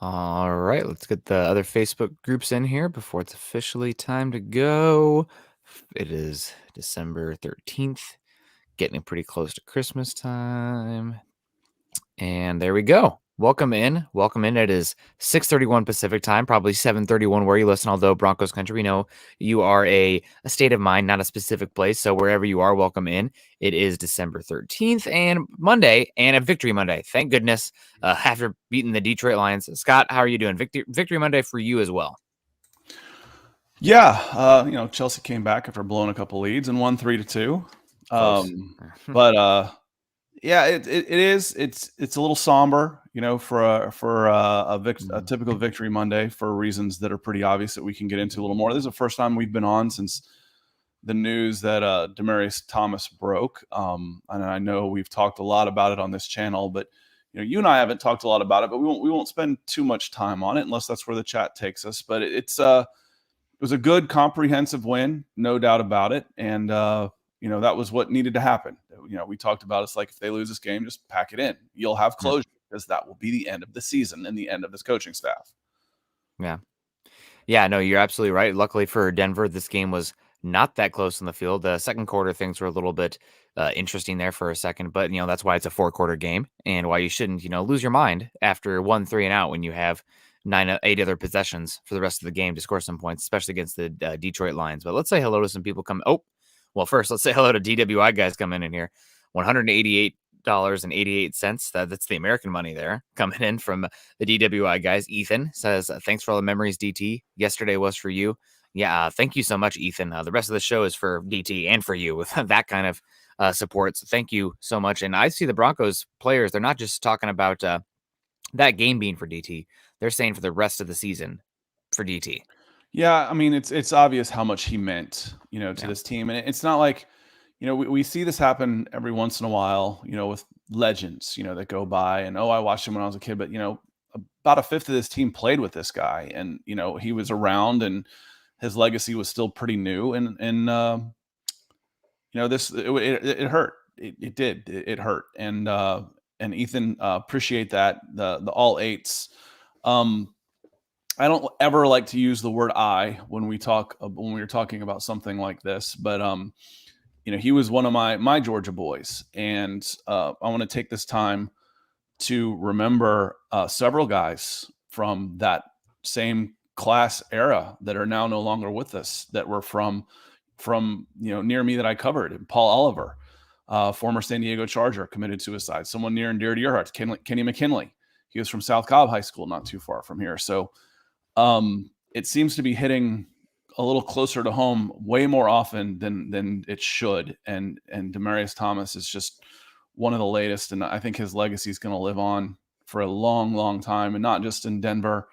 All right, let's get the other Facebook groups in here before it's officially time to go. It is December 13th, getting pretty close to Christmas time. And there we go. Welcome in. Welcome in. It is 6:31 Pacific time, probably 7:31 where you listen, although Broncos country, we know you are a state of mind, not a specific place. So wherever you are, welcome in. It is December 13th and Monday and a victory Monday. Thank goodness. After beating the Detroit Lions. Scott, how are you doing? Victory Monday for you as well. Yeah, Chelsea came back after blowing a couple leads and won 3-2. Close. But yeah, it is. It's a little somber, for a typical victory Monday for reasons that are pretty obvious that we can get into a little more. This is the first time we've been on since the news that Demaryius Thomas broke. And I know we've talked a lot about it on this channel, but you and I haven't talked a lot about it. But we won't spend too much time on it unless that's where the chat takes us. But it was a good, comprehensive win, no doubt about it. And, that was what needed to happen. We talked about it's like if they lose this game, just pack it in. You'll have closure because that will be the end of the season and the end of this coaching staff. Yeah. Yeah, no, you're absolutely right. Luckily for Denver, this game was not that close in the field. The second quarter, things were a little bit interesting there for a second, but that's why it's a 4-quarter game and why you shouldn't, lose your mind after 1-3 and out when you have 8 other possessions for the rest of the game to score some points, especially against the Detroit Lions. But let's say hello to some people come. Oh, well, first let's say hello to DWI guys coming in here. $188.88. That's the American money there coming in from the DWI guys. Ethan says, thanks for all the memories, DT. Yesterday was for you. Yeah, thank you so much, Ethan. The rest of the show is for DT and for you with that kind of support. So thank you so much. And I see the Broncos players, they're not just talking about that game being for DT. They're saying for the rest of the season for DT. Yeah, I mean, it's obvious how much he meant, to this team. And it's not like, we see this happen every once in a while, with legends, that go by and, I watched him when I was a kid, but, about a fifth of this team played with this guy and, he was around and his legacy was still pretty new. And it hurt. It did. It hurt. And Ethan, appreciate that. The all eights. I don't ever like to use the word "I" when we're talking about something like this, but he was one of my Georgia boys, and I want to take this time to remember several guys from that same class era that are now no longer with us, that were from near me that I covered. And Paul Oliver, former San Diego Charger, committed suicide. Someone near and dear to your hearts, Kenny McKinley. He was from South Cobb High School, not too far from here. So it seems to be hitting a little closer to home way more often than it should. And Demaryius Thomas is just one of the latest. And I think his legacy is going to live on for a long, long time, and not just in Denver,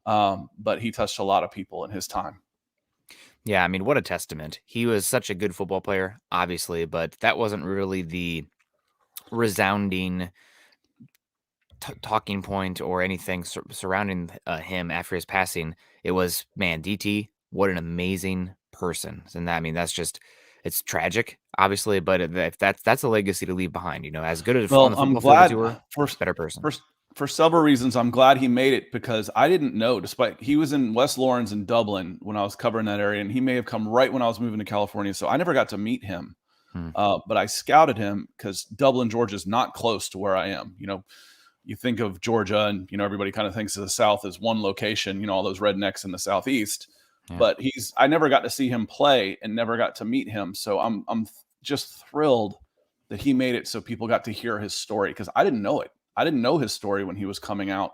but he touched a lot of people in his time. Yeah, I mean, what a testament. He was such a good football player, obviously, but that wasn't really the resounding talking point or anything surrounding him after his passing. It was, man, DT, what an amazing person. And that, I mean, it's tragic, obviously, but if that's a legacy to leave behind, as good as on the football field as you were, better person. For several reasons, I'm glad he made it, because I didn't know, despite he was in West Lawrence in Dublin when I was covering that area, and he may have come right when I was moving to California. So I never got to meet him. But I scouted him because Dublin, Georgia is not close to where I am. You think of Georgia and, everybody kind of thinks of the South as one location, all those rednecks in the Southeast. Yeah. But I never got to see him play and never got to meet him. So I'm just thrilled that he made it so people got to hear his story, because I didn't know it. I didn't know his story when he was coming out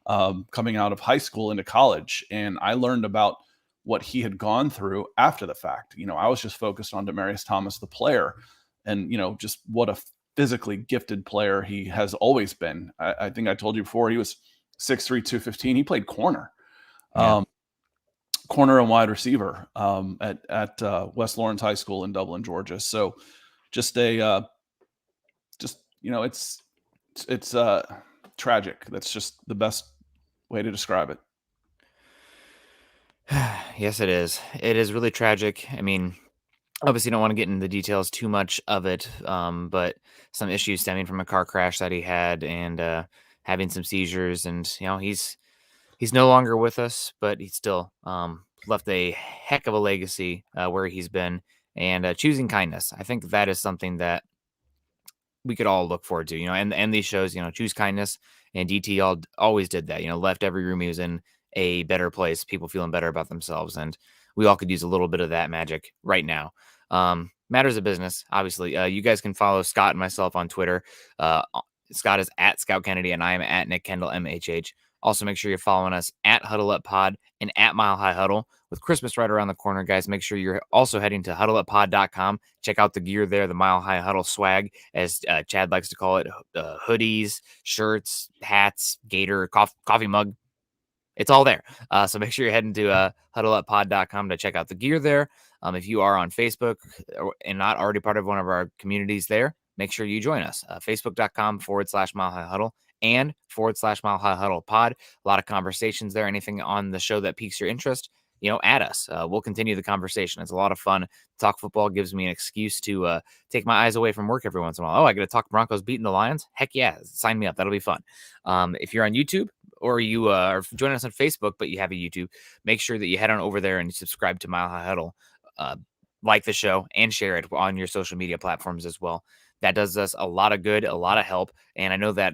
of high school into college. And I learned about what he had gone through after the fact. I was just focused on Demaryius Thomas, the player, and, just what a physically gifted player he has always been. I think I told you before, he was 6'3", 215. He played corner, corner and wide receiver at West Lawrence High School in Dublin, Georgia. So just it's tragic. That's just the best way to describe it. Yes, it is. It is really tragic. I mean, obviously don't want to get into the details too much of it, but some issues stemming from a car crash that he had and having some seizures. And, He's no longer with us, but he still left a heck of a legacy where he's been. And choosing kindness, I think that is something that we could all look forward to, and these shows, choose kindness, and DT always did that, left every room he was in a better place, people feeling better about themselves, and we all could use a little bit of that magic right now. Matters of business, obviously. You guys can follow Scott and myself on Twitter. Scott is at Scout Kennedy, and I am at Nick Kendall MHH. Also, make sure you're following us at Huddle Up Pod and at Mile High Huddle. With Christmas right around the corner, guys, make sure you're also heading to huddleuppod.com. Check out the gear there, the Mile High Huddle swag, as Chad likes to call it, hoodies, shirts, hats, gator, coffee mug. It's all there. So make sure you're heading to huddleuppod.com to check out the gear there. If you are on Facebook and not already part of one of our communities there, make sure you join us. Facebook.com/Mile High Huddle and /Mile High Huddle pod. A lot of conversations there. Anything on the show that piques your interest, add us. We'll continue the conversation. It's a lot of fun. Talk football gives me an excuse to take my eyes away from work every once in a while. Oh, I got to talk Broncos beating the Lions? Heck yeah. Sign me up. That'll be fun. If you're on YouTube, or you are joining us on Facebook, but you have a YouTube, make sure that you head on over there and subscribe to Mile High Huddle, like the show, and share it on your social media platforms as well. That does us a lot of good, a lot of help. And I know that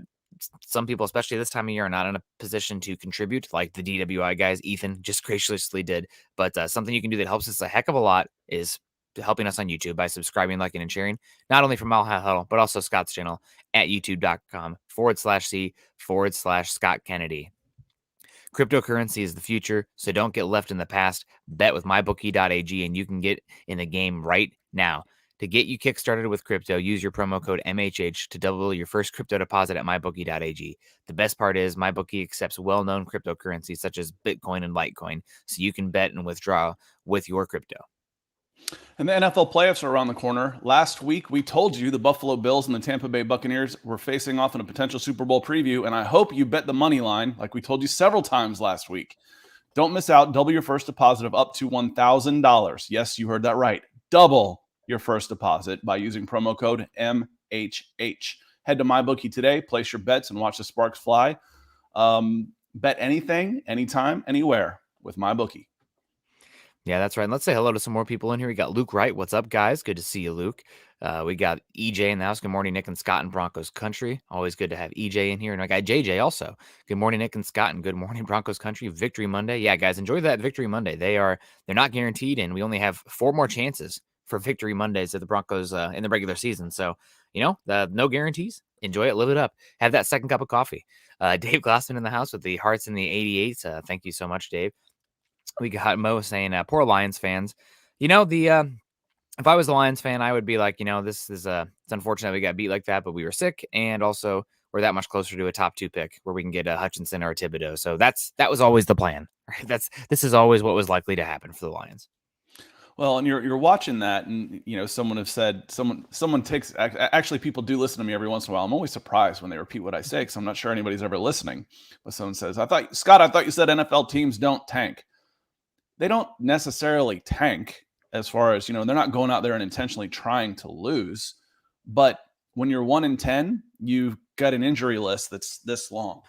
some people, especially this time of year, are not in a position to contribute, like the DWI guys. Ethan just graciously did. But something you can do that helps us a heck of a lot is helping us on YouTube by subscribing, liking, and sharing, not only from Mile High Huddle, but also Scott's channel at youtube.com/C/Scott Kennedy. Cryptocurrency is the future, so don't get left in the past. Bet with mybookie.ag, and you can get in the game right now. To get you kickstarted with crypto, use your promo code MHH to double your first crypto deposit at mybookie.ag. The best part is MyBookie accepts well-known cryptocurrencies such as Bitcoin and Litecoin, so you can bet and withdraw with your crypto. And the NFL playoffs are around the corner. Last week, we told you the Buffalo Bills and the Tampa Bay Buccaneers were facing off in a potential Super Bowl preview, and I hope you bet the money line like we told you several times last week. Don't miss out. Double your first deposit of up to $1,000. Yes, you heard that right. Double your first deposit by using promo code MHH. Head to MyBookie today, place your bets, and watch the sparks fly. Bet anything, anytime, anywhere with MyBookie. Yeah, that's right. And let's say hello to some more people in here. We got Luke Wright. What's up, guys? Good to see you, Luke. We got EJ in the house. Good morning, Nick and Scott in Broncos country. Always good to have EJ in here. And I got JJ also. Good morning, Nick and Scott, and good morning, Broncos country. Victory Monday. Yeah, guys, enjoy that Victory Monday. They're not guaranteed, and we only have 4 more chances for Victory Mondays at the Broncos in the regular season. So, no guarantees. Enjoy it, live it up. Have that second cup of coffee. Dave Glassman in the house with the hearts in the 88. Thank you so much, Dave. We got Mo saying, poor Lions fans. If I was a Lions fan, I would be like, this is it's unfortunate we got beat like that, but we were sick, and also we're that much closer to a top 2 pick where we can get a Hutchinson or a Thibodeau. So that was always the plan. Right? This is always what was likely to happen for the Lions. Well, and you're watching that, and someone have said someone takes actually people do listen to me every once in a while. I'm always surprised when they repeat what I say because I'm not sure anybody's ever listening. But someone says, I thought you said NFL teams don't tank. They don't necessarily tank as far as, they're not going out there and intentionally trying to lose. But when you're 1-10, you've got an injury list that's this long.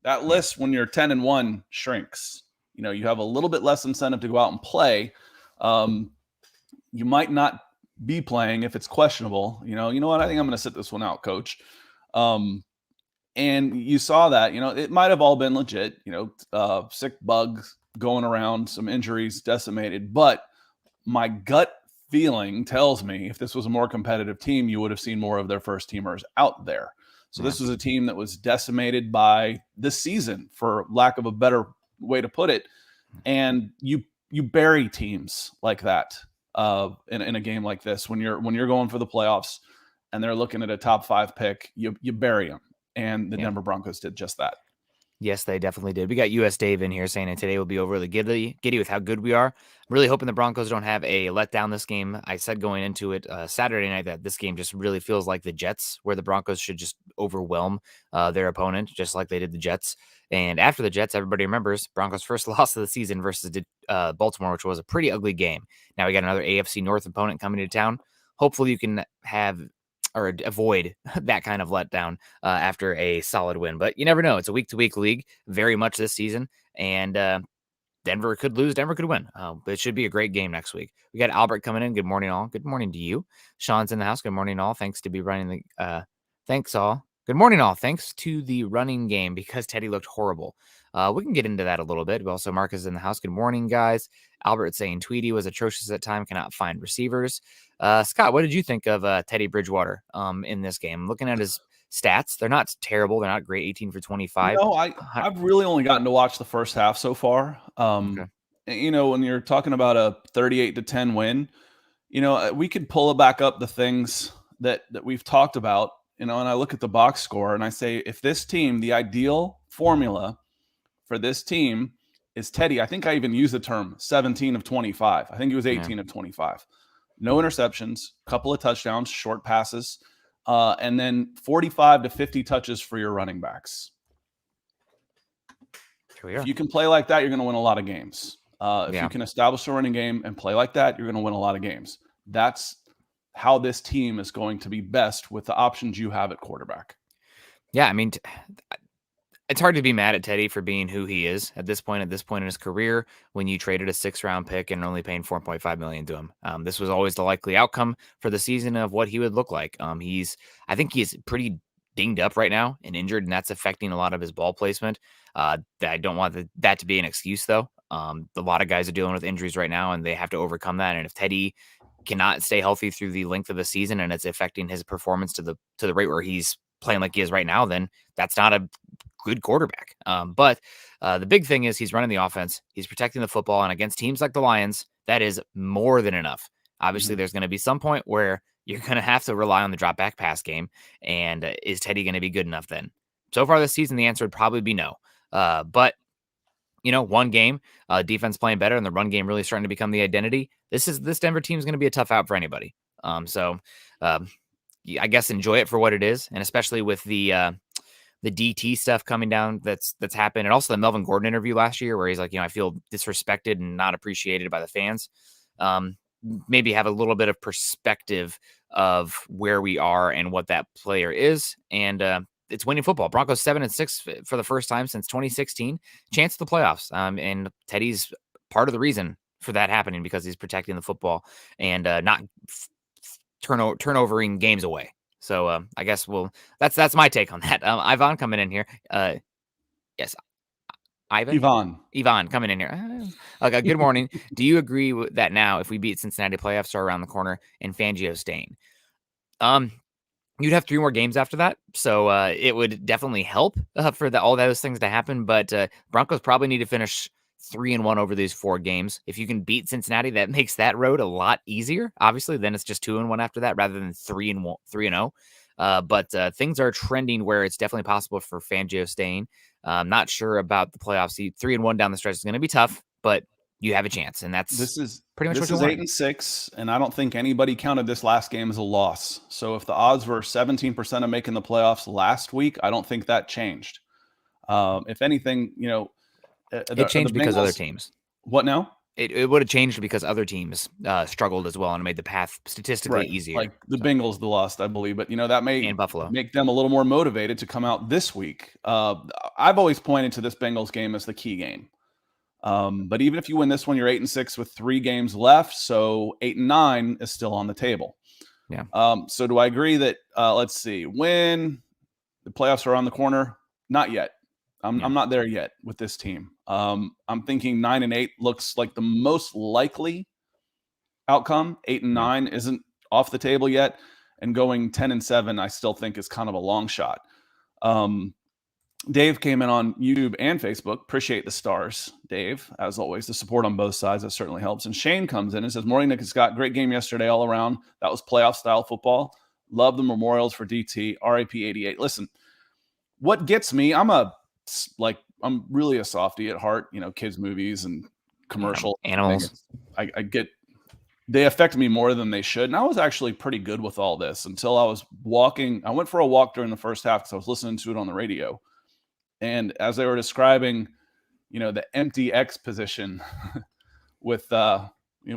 That list, when you're 10-1, shrinks. You have a little bit less incentive to go out and play. You might not be playing if it's questionable. You know what? I think I'm going to sit this one out, coach. And you saw that, it might have all been legit, sick bugs going around, some injuries decimated, but my gut feeling tells me if this was a more competitive team, you would have seen more of their first teamers out there. So this was a team that was decimated by this season, for lack of a better way to put it. And you bury teams like that in a game like this. When you're going for the playoffs and they're looking at a top 5 pick, you bury them. And the Denver Broncos did just that. Yes, they definitely did. We got US Dave in here saying that today will be overly giddy with how good we are. I'm really hoping the Broncos don't have a letdown this game. I said going into it Saturday night that this game just really feels like the Jets, where the Broncos should just overwhelm their opponent, just like they did the Jets. And after the Jets, everybody remembers Broncos' first loss of the season versus Baltimore, which was a pretty ugly game. Now we got another AFC North opponent coming to town. Hopefully you can have or avoid that kind of letdown after a solid win. But you never know. It's a week-to-week league very much this season. and Denver could lose, Denver could win. But it should be a great game next week. We got Albert coming in. Good morning, all. Good morning to you. Sean's in the house. Good morning, all. Thanks to be running the. Thanks, all. Good morning, all. Thanks to the running game because Teddy looked horrible. We can get into that a little bit. But also, Mark is in the house. Good morning, guys. Albert saying Tweedy was atrocious at time, cannot find receivers. Scott, what did you think of Teddy Bridgewater in this game? Looking at his stats, they're not terrible. They're not great. 18 for 25. I've really only gotten to watch the first half so far. Okay. When you're talking about a 38-10 win, we could pull back up the things that we've talked about, and I look at the box score and I say, if this team, the ideal formula for this team is Teddy, I think I even used the term 17 of 25. I think he was 18 of 25. No interceptions, couple of touchdowns, short passes, and then 45 to 50 touches for your running backs. If you can play like that, you're going to win a lot of games. If you can establish a running game and play like that, you're going to win a lot of games. That's how this team is going to be best with the options you have at quarterback. Yeah, I mean, it's hard to be mad at Teddy for being who he is at this point in his career, when you traded a 6th-round pick and only paying $4.5 million to him. This was always the likely outcome for the season of what he would look like. I think he's pretty dinged up right now and injured, and that's affecting a lot of his ball placement. I don't want that to be an excuse, though. A lot of guys are dealing with injuries right now, and they have to overcome that. And if Teddy cannot stay healthy through the length of the season, and it's affecting his performance to the rate where he's playing like he is right now, then that's not a good quarterback. But the big thing is he's running the offense, he's protecting the football, and against teams like the Lions, that is more than enough. Obviously, there's going to be some point where you're going to have to rely on the drop back pass game. And is Teddy going to be good enough then? So far this season, the answer would probably be no. But one game, defense playing better and the run game really starting to become the identity. This Denver team is going to be a tough out for anybody. I guess enjoy it for what it is, and especially with the DT stuff coming down that's happened, and also the Melvin Gordon interview last year where he's like, I feel disrespected and not appreciated by the fans. Maybe have a little bit of perspective of where we are and what that player is, and it's winning football. Broncos 7-6 for the first time since 2016. Chance at the playoffs. And Teddy's part of the reason for that happening, because he's protecting the football and not turnovering games away. So I guess that's my take on that. Ivan coming in here. Yes. Ivan coming in here. Okay, good morning. Do you agree with that now, if we beat Cincinnati, playoffs are around the corner and Fangio staying? You'd have 3 more games after that, so it would definitely help for all those things to happen. But Broncos probably need to finish 3-1 over these 4 games. If you can beat Cincinnati, that makes that road a lot easier. Obviously, then it's just 2-1 after that rather than 3-0. But things are trending where it's definitely possible for Fangio staying. Not sure about the playoffs. 3-1 down the stretch is going to be tough, but you have a chance, and this is pretty much what you want. 8-6, and I don't think anybody counted this last game as a loss. So if the odds were 17% of making the playoffs last week, I don't think that changed. If anything, it changed because other teams. What now? It would have changed because other teams struggled as well, and made the path statistically easier. Like the Bengals, the lost, I believe, but that may Buffalo make them a little more motivated to come out this week. I've always pointed to this Bengals game as the key game. But even if you win this one, you're 8-6 with 3 games left, so 8-9 is still on the table. Yeah. So do I agree that let's see, when the playoffs are on the corner? Not yet. I'm not there yet with this team. I'm thinking 9-8 looks like the most likely outcome. 8-9 isn't off the table yet, and going 10-7 I still think is kind of a long shot. Dave came in on YouTube and Facebook. Appreciate the stars, Dave. As always, the support on both sides, that certainly helps. And Shane comes in and says, morning, Nick and Scott. Great game yesterday all around. That was playoff-style football. Love the memorials for DT. RIP 88. Listen, what gets me, I'm really a softie at heart, kids' movies and commercial animals. They affect me more than they should. And I was actually pretty good with all this until I was walking. I went for a walk during the first half because I was listening to it on the radio. And as they were describing, the empty X position with, the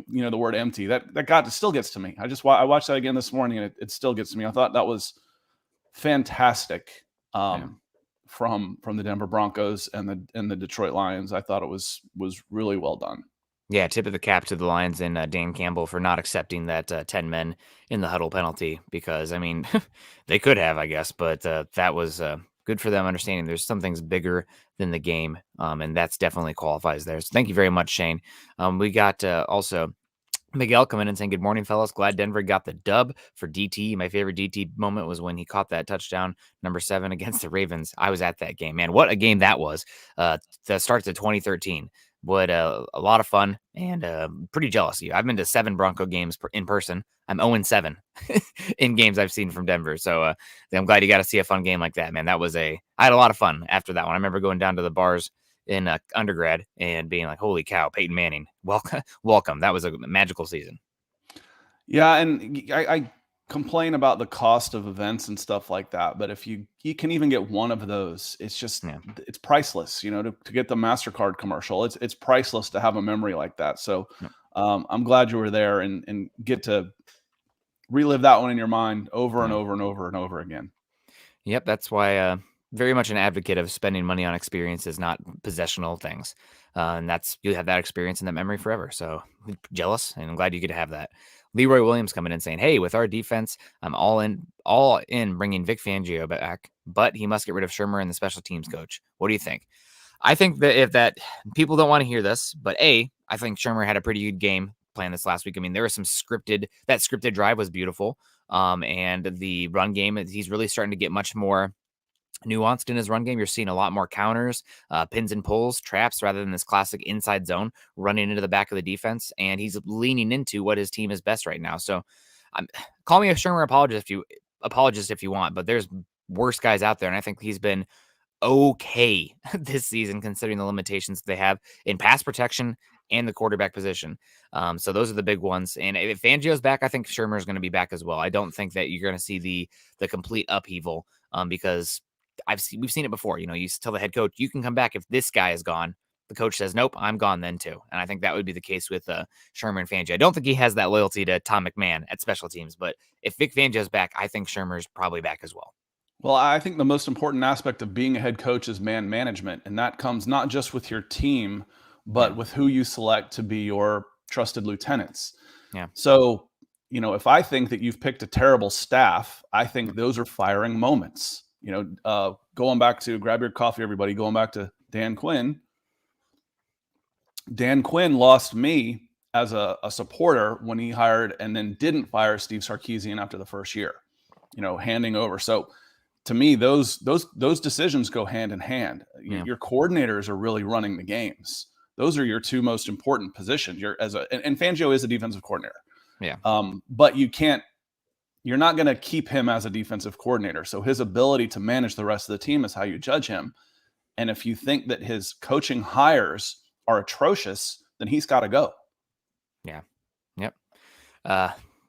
word empty, that still gets to me. I watched that again this morning, and it still gets to me. I thought that was fantastic from the Denver Broncos and the Detroit Lions. I thought it was really well done. Yeah, tip of the cap to the Lions and Dan Campbell for not accepting that 10 men in the huddle penalty because, I mean, they could have, I guess, but that was good for them understanding there's some things bigger than the game, and that's definitely qualifies there. So thank you very much, Shane. We got also Miguel coming in saying, good morning, fellas. Glad Denver got the dub for DT. My favorite DT moment was when he caught that touchdown, number 7 against the Ravens. I was at that game, man. What a game that was. That starts at 2013. What a lot of fun and pretty jealous of you. I've been to 7 Bronco games in person. I'm 0-7 in games I've seen from Denver. So I'm glad you got to see a fun game like that, man. I had a lot of fun after that one. I remember going down to the bars in undergrad and being like, holy cow, Peyton Manning, welcome. That was a magical season. Yeah, and I complain about the cost of events and stuff like that, but if you can even get one of those, it's just it's priceless. To get the MasterCard commercial, it's priceless to have a memory like that. So I'm glad you were there and get to relive that one in your mind over and over and over and over again. Yep, that's why very much an advocate of spending money on experiences, not possessional things. And you have that experience and that memory forever. So jealous, and I'm glad you get to have that. Leroy Williams coming in saying, hey, with our defense, I'm all in bringing Vic Fangio back, but he must get rid of Shermer and the special teams coach. What do you think? I think that if that people don't want to hear this, but I think Shermer had a pretty good game plan this last week. I mean, there was some that scripted drive was beautiful. And the run game, he's really starting to get much more nuanced in his run game. You're seeing a lot more counters, pins and pulls, traps, rather than this classic inside zone running into the back of the defense. And he's leaning into what his team is best right now. So call me a Shermer apologist if you want, but there's worse guys out there. And I think he's been okay this season, considering the limitations they have in pass protection and the quarterback position. So those are the big ones. And if Fangio's back, I think Shermer is going to be back as well. I don't think that you're going to see the complete upheaval because we've seen it before. You tell the head coach, you can come back if this guy is gone. The coach says, nope, I'm gone then too. And I think that would be the case with Shermer and Fangio. I don't think he has that loyalty to Tom McMahon at special teams, but if Vic Fangio's back, I think Shermer's probably back as well. Well, I think the most important aspect of being a head coach is man management. And that comes not just with your team, but with who you select to be your trusted lieutenants. Yeah. So, if I think that you've picked a terrible staff, I think those are firing moments. Going back to grab your coffee, everybody, going back to Dan Quinn. Dan Quinn lost me as a supporter when he hired and then didn't fire Steve Sarkisian after the first year, handing over. So to me, those decisions go hand in hand. Yeah. Your coordinators are really running the games. Those are your two most important positions. And Fangio is a defensive coordinator. Yeah. But you're not going to keep him as a defensive coordinator. So his ability to manage the rest of the team is how you judge him. And if you think that his coaching hires are atrocious, then he's got to go. Yeah. Yep.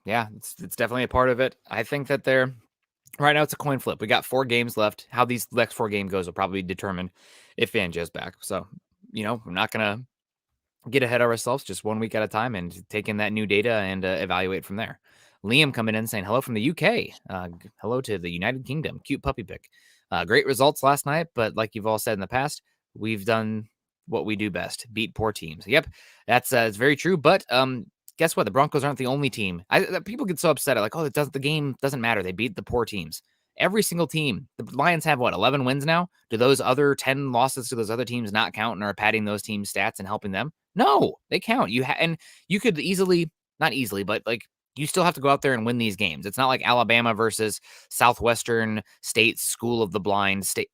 Yeah, it's definitely a part of it. I think that right now it's a coin flip. We got 4 games left. How these next 4 games goes will probably determine if Fangio's back. So, we're not going to get ahead of ourselves, just 1 week at a time and take in that new data and evaluate from there. Liam coming in saying hello from the UK. Hello to the United Kingdom. Cute puppy pic. Great results last night, but like you've all said in the past, we've done what we do best: beat poor teams. Yep, that's it's very true. But guess what? The Broncos aren't the only team. People get so upset at the game doesn't matter. They beat the poor teams. Every single team. The Lions have 11 wins now? Do those other 10 losses to those other teams not count and are padding those teams' stats and helping them? No, they count. And you could not easily, but you still have to go out there and win these games. It's not like Alabama versus Southwestern State School of the Blind State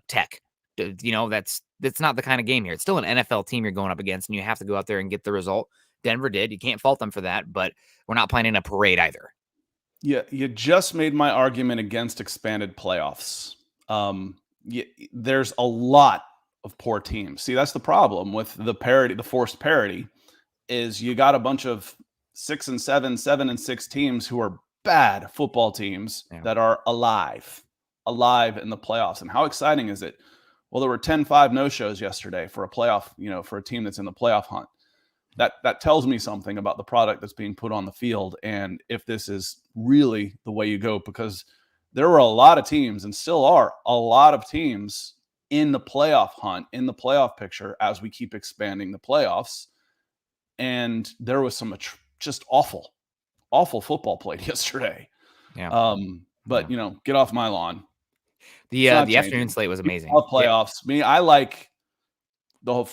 Tech. That's not the kind of game here. It's still an NFL team you're going up against, and you have to go out there and get the result. Denver did. You can't fault them for that, but we're not planning a parade either. Yeah, you just made my argument against expanded playoffs. There's a lot of poor teams. See, that's the problem with the parity, the forced parity, is you got a bunch of 6 and 7, 7 and 6 teams who are bad football teams that are alive in the playoffs. And how exciting is it? Well, there were 10-5 no-shows yesterday for a playoff, for a team that's in the playoff hunt. That tells me something about the product that's being put on the field, and if this is really the way you go, because there were a lot of teams and still are a lot of teams in the playoff hunt, in the playoff picture as we keep expanding the playoffs. And there was some just awful football played yesterday. Yeah. But get off my lawn. The afternoon slate was amazing. Playoffs. I like the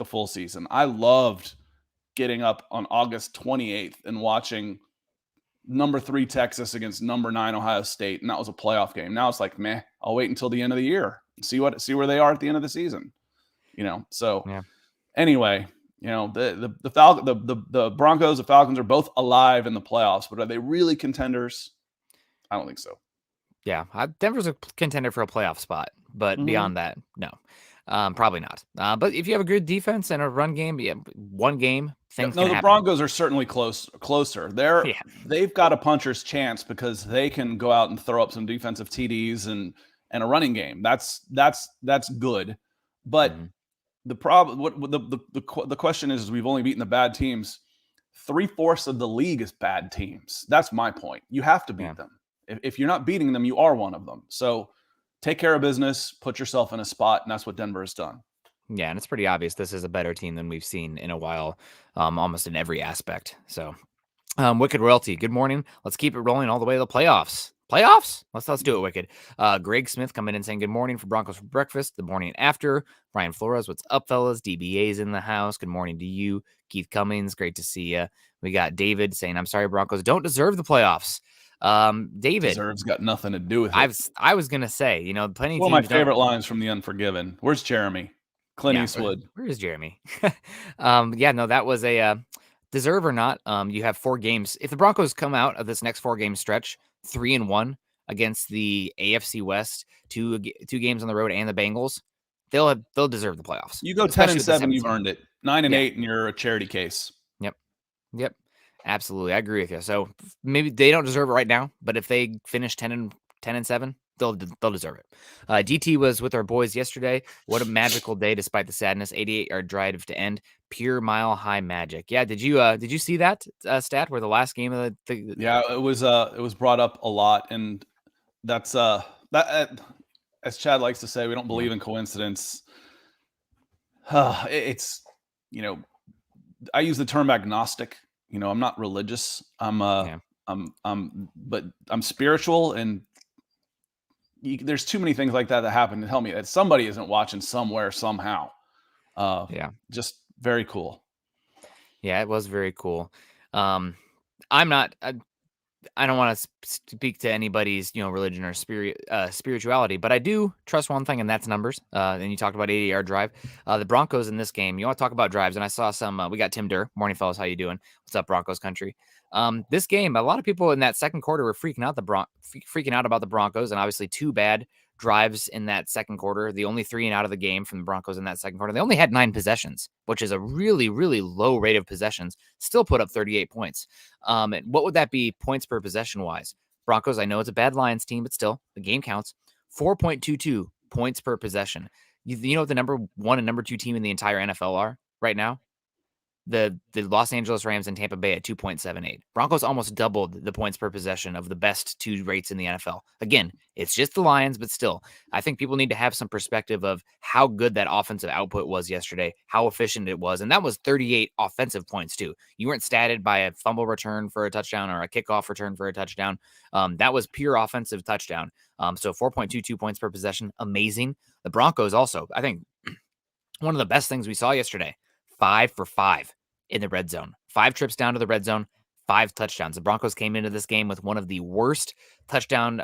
full season. I loved getting up on August 28th and watching number 3 Texas against number 9 Ohio State, and that was a playoff game. Now it's like, meh, I'll wait until the end of the year and see where they are at the end of the season. So yeah. Anyway, the Broncos, the Falcons are both alive in the playoffs, but are they really contenders? I don't think so. Yeah, Denver's a contender for a playoff spot, but beyond that, no. Probably not. But if you have a good defense and a run game, one game, things can happen. The Broncos are certainly closer. They've got a puncher's chance because they can go out and throw up some defensive TDs and a running game. That's good. But the problem, the question is we've only beaten the bad teams. 3/4 of the league is bad teams. That's my point. You have to beat them. If you're not beating them, you are one of them. So take care of business, put yourself in a spot, and that's what Denver has done. Yeah, and it's pretty obvious this is a better team than we've seen in a while, almost in every aspect. So, Wicked Royalty, good morning. Let's keep it rolling all the way to the playoffs. Playoffs? Let's do it, Wicked. Greg Smith coming in saying good morning for Broncos for breakfast. The morning after. Brian Flores, what's up, fellas? DBA's in the house. Good morning to you. Keith Cummings, great to see you. We got David saying, I'm sorry, Broncos don't deserve the playoffs. David deserves got nothing to do with it. I was gonna say, plenty of one of my favorite lines from The Unforgiven. Where's Jeremy? Clint Eastwood. Where is Jeremy? That was a deserve or not. You have 4 games. If the Broncos come out of this next 4-game stretch 3-1 against the AFC West, two games on the road and the Bengals, they'll deserve the playoffs. You go 10-7, you've earned it. 9-8, and you're a charity case. Yep. Absolutely. I agree with you. So maybe they don't deserve it right now, but if they finish 10-7, they'll deserve it. DT was with our boys yesterday. What a magical day despite the sadness. 88-yard drive to end. Pure mile-high magic. Yeah, did you see that stat where the last game of the Yeah, it was brought up a lot, and that's that as Chad likes to say, we don't believe in coincidence. It's I use the term agnostic. I'm not religious. But I'm spiritual, and there's too many things like that happen to tell me that somebody isn't watching somewhere somehow. Just very cool. Yeah, it was very cool. I don't want to speak to anybody's, religion or spirituality, but I do trust one thing, and that's numbers. And you talked about 80-yard drive. The Broncos in this game, you want to talk about drives, and I saw some, we got Tim Durr. Morning, fellas. How you doing? What's up, Broncos country? This game, a lot of people in that second quarter were freaking out about the Broncos, and obviously 2 bad drives in that second quarter. The only 3 and out of the game from the Broncos in that second quarter. They only had 9 possessions, which is a really, really low rate of possessions. Still put up 38 points. And what would that be points per possession wise? Broncos, I know it's a bad Lions team, but still, the game counts. 4.22 points per possession. You know what the number 1 and number 2 team in the entire NFL are right now? The Los Angeles Rams and Tampa Bay at 2.78. Broncos almost doubled the points per possession of the best 2 rates in the NFL. Again, it's just the Lions, but still, I think people need to have some perspective of how good that offensive output was yesterday, how efficient it was. And that was 38 offensive points too. You weren't statted by a fumble return for a touchdown or a kickoff return for a touchdown. That was pure offensive touchdown. So 4.22 points per possession. Amazing. The Broncos also, I think one of the best things we saw yesterday, 5 for 5 in the red zone. 5 trips down to the red zone, 5 touchdowns. The Broncos came into this game with one of the worst touchdown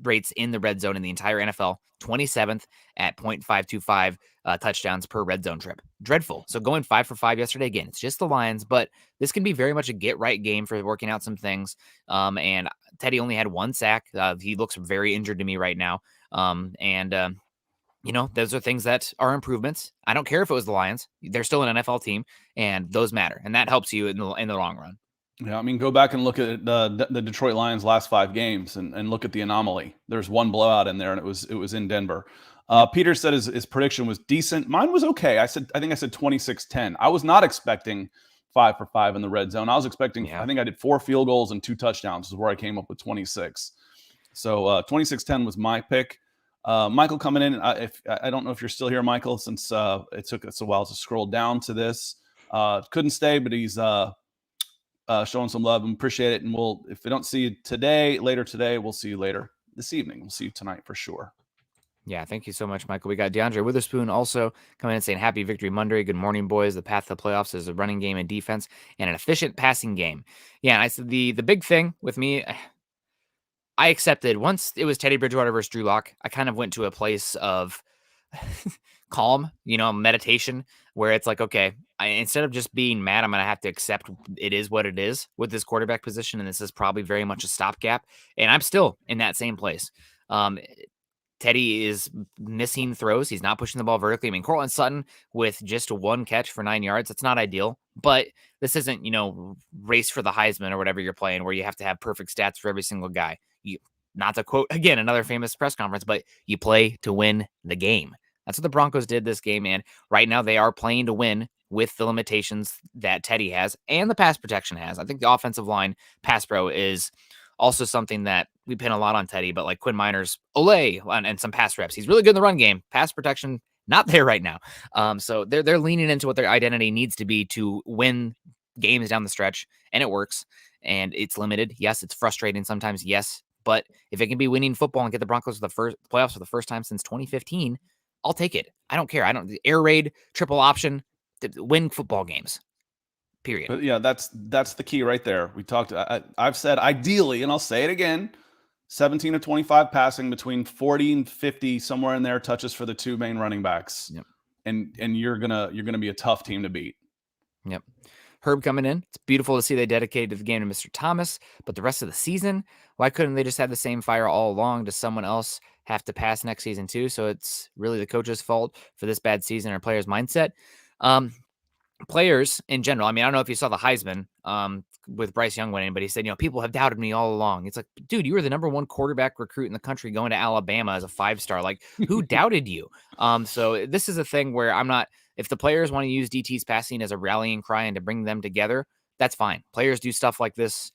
rates in the red zone in the entire NFL, 27th at 0.525 touchdowns per red zone trip. Dreadful. So going 5 for 5 yesterday, again, it's just the Lions, but this can be very much a get-right game for working out some things. And Teddy only had 1 sack. He looks very injured to me right now. Those are things that are improvements. I don't care if it was the Lions. They're still an NFL team, and those matter. And that helps you in the long run. Yeah, go back and look at the Detroit Lions' last 5 games and look at the anomaly. There's 1 blowout in there, and it was in Denver. Peter said his prediction was decent. Mine was okay. I think I said 26-10. I was not expecting 5 for 5 in the red zone. I was expecting, I think I did 4 field goals and 2 touchdowns is where I came up with 26. So 26-10 was my pick. Michael coming in. I don't know if you're still here, Michael, since it took us a while to scroll down to this. Couldn't stay, but he's showing some love and appreciate it. And if we don't see you later today, we'll see you later this evening. We'll see you tonight for sure. Yeah, thank you so much, Michael. We got DeAndre Witherspoon also coming in saying, Happy Victory Monday. Good morning, boys. The path to the playoffs is a running game and defense and an efficient passing game. Yeah, and I said the big thing with me, I accepted once it was Teddy Bridgewater versus Drew Lock. I kind of went to a place of calm, meditation, where it's like, okay, instead of just being mad, I'm going to have to accept it is what it is with this quarterback position. And this is probably very much a stopgap. And I'm still in that same place. Teddy is missing throws. He's not pushing the ball vertically. I mean, Cortland Sutton with just one catch for 9 yards. That's not ideal, but this isn't, race for the Heisman or whatever you're playing where you have to have perfect stats for every single guy. Not to quote, again, another famous press conference, but you play to win the game. That's what the Broncos did this game. And right now they are playing to win with the limitations that Teddy has and the pass protection has. I think the offensive line pass pro is also something that we pin a lot on Teddy, but like Quinn Miners, Olay, and some pass reps. He's really good in the run game. Pass protection, not there right now. So they're leaning into what their identity needs to be to win games down the stretch, and it works. And it's limited. Yes, it's frustrating sometimes. Yes, but if it can be winning football and get the Broncos to the first playoffs for the first time since 2015, I'll take it. I don't care. Air raid, triple option, win football games. Period. But yeah, that's the key right there. We talked. I've said ideally, and I'll say it again: 17 to 25 passing, between 40 and 50, somewhere in there, touches for the two main running backs. Yep. And you're gonna be a tough team to beat. Yep. Herb coming in. It's beautiful to see they dedicated the game to Mr. Thomas, but the rest of the season, why couldn't they just have the same fire all along? Does someone else have to pass next season too? So it's really the coach's fault for this bad season or players' mindset. Players in general. I mean, I don't know if you saw the Heisman with Bryce Young winning, but he said, people have doubted me all along. It's like, dude, you were the number one quarterback recruit in the country going to Alabama as a 5-star. Like, who doubted you? So this is a thing where if the players want to use DT's passing as a rallying cry and to bring them together, that's fine. Players do stuff like this,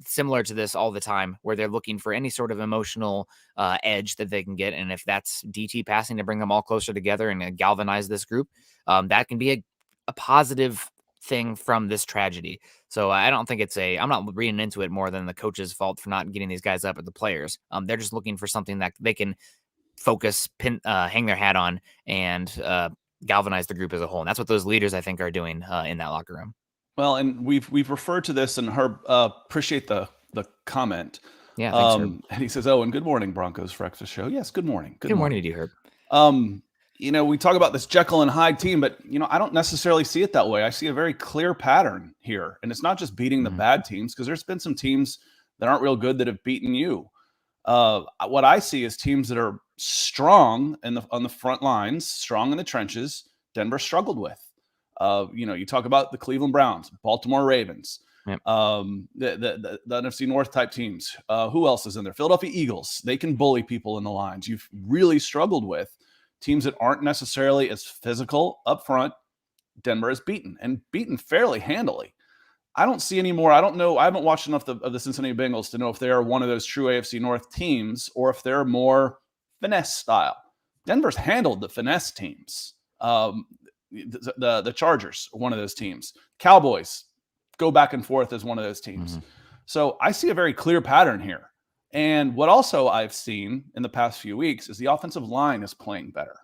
similar to this all the time, where they're looking for any sort of emotional edge that they can get. And if that's DT passing to bring them all closer together and galvanize this group, that can be a positive thing from this tragedy. So I don't think I'm not reading into it more than the coach's fault for not getting these guys up at the players. They're just looking for something that they can focus, hang their hat on, and galvanize the group as a whole. And that's what those leaders, I think, are doing in that locker room. Well, and we've referred to this, and Herb, appreciate the comment. Yeah, thanks, Herb. And he says, "Oh, and good morning, Broncos Breakfast Show." Yes, good morning. Good morning to you, Herb. We talk about this Jekyll and Hyde team, but I don't necessarily see it that way. I see a very clear pattern here, and it's not just beating the bad teams, because there's been some teams that aren't real good that have beaten you. What I see is teams that are strong on the front lines, strong in the trenches. Denver struggled with. You talk about the Cleveland Browns, Baltimore Ravens, Yep. The NFC North type teams. Who else is in there? Philadelphia Eagles. They can bully people in the lines. You've really struggled with teams that aren't necessarily as physical up front. Denver is beaten fairly handily. I don't see any more. I don't know. I haven't watched enough of the Cincinnati Bengals to know if they are one of those true AFC North teams or if they're more finesse style. Denver's handled the finesse teams. The Chargers are one of those teams. Cowboys go back and forth as one of those teams. Mm-hmm. So I see a very clear pattern here. And what also I've seen in the past few weeks is the offensive line is playing better.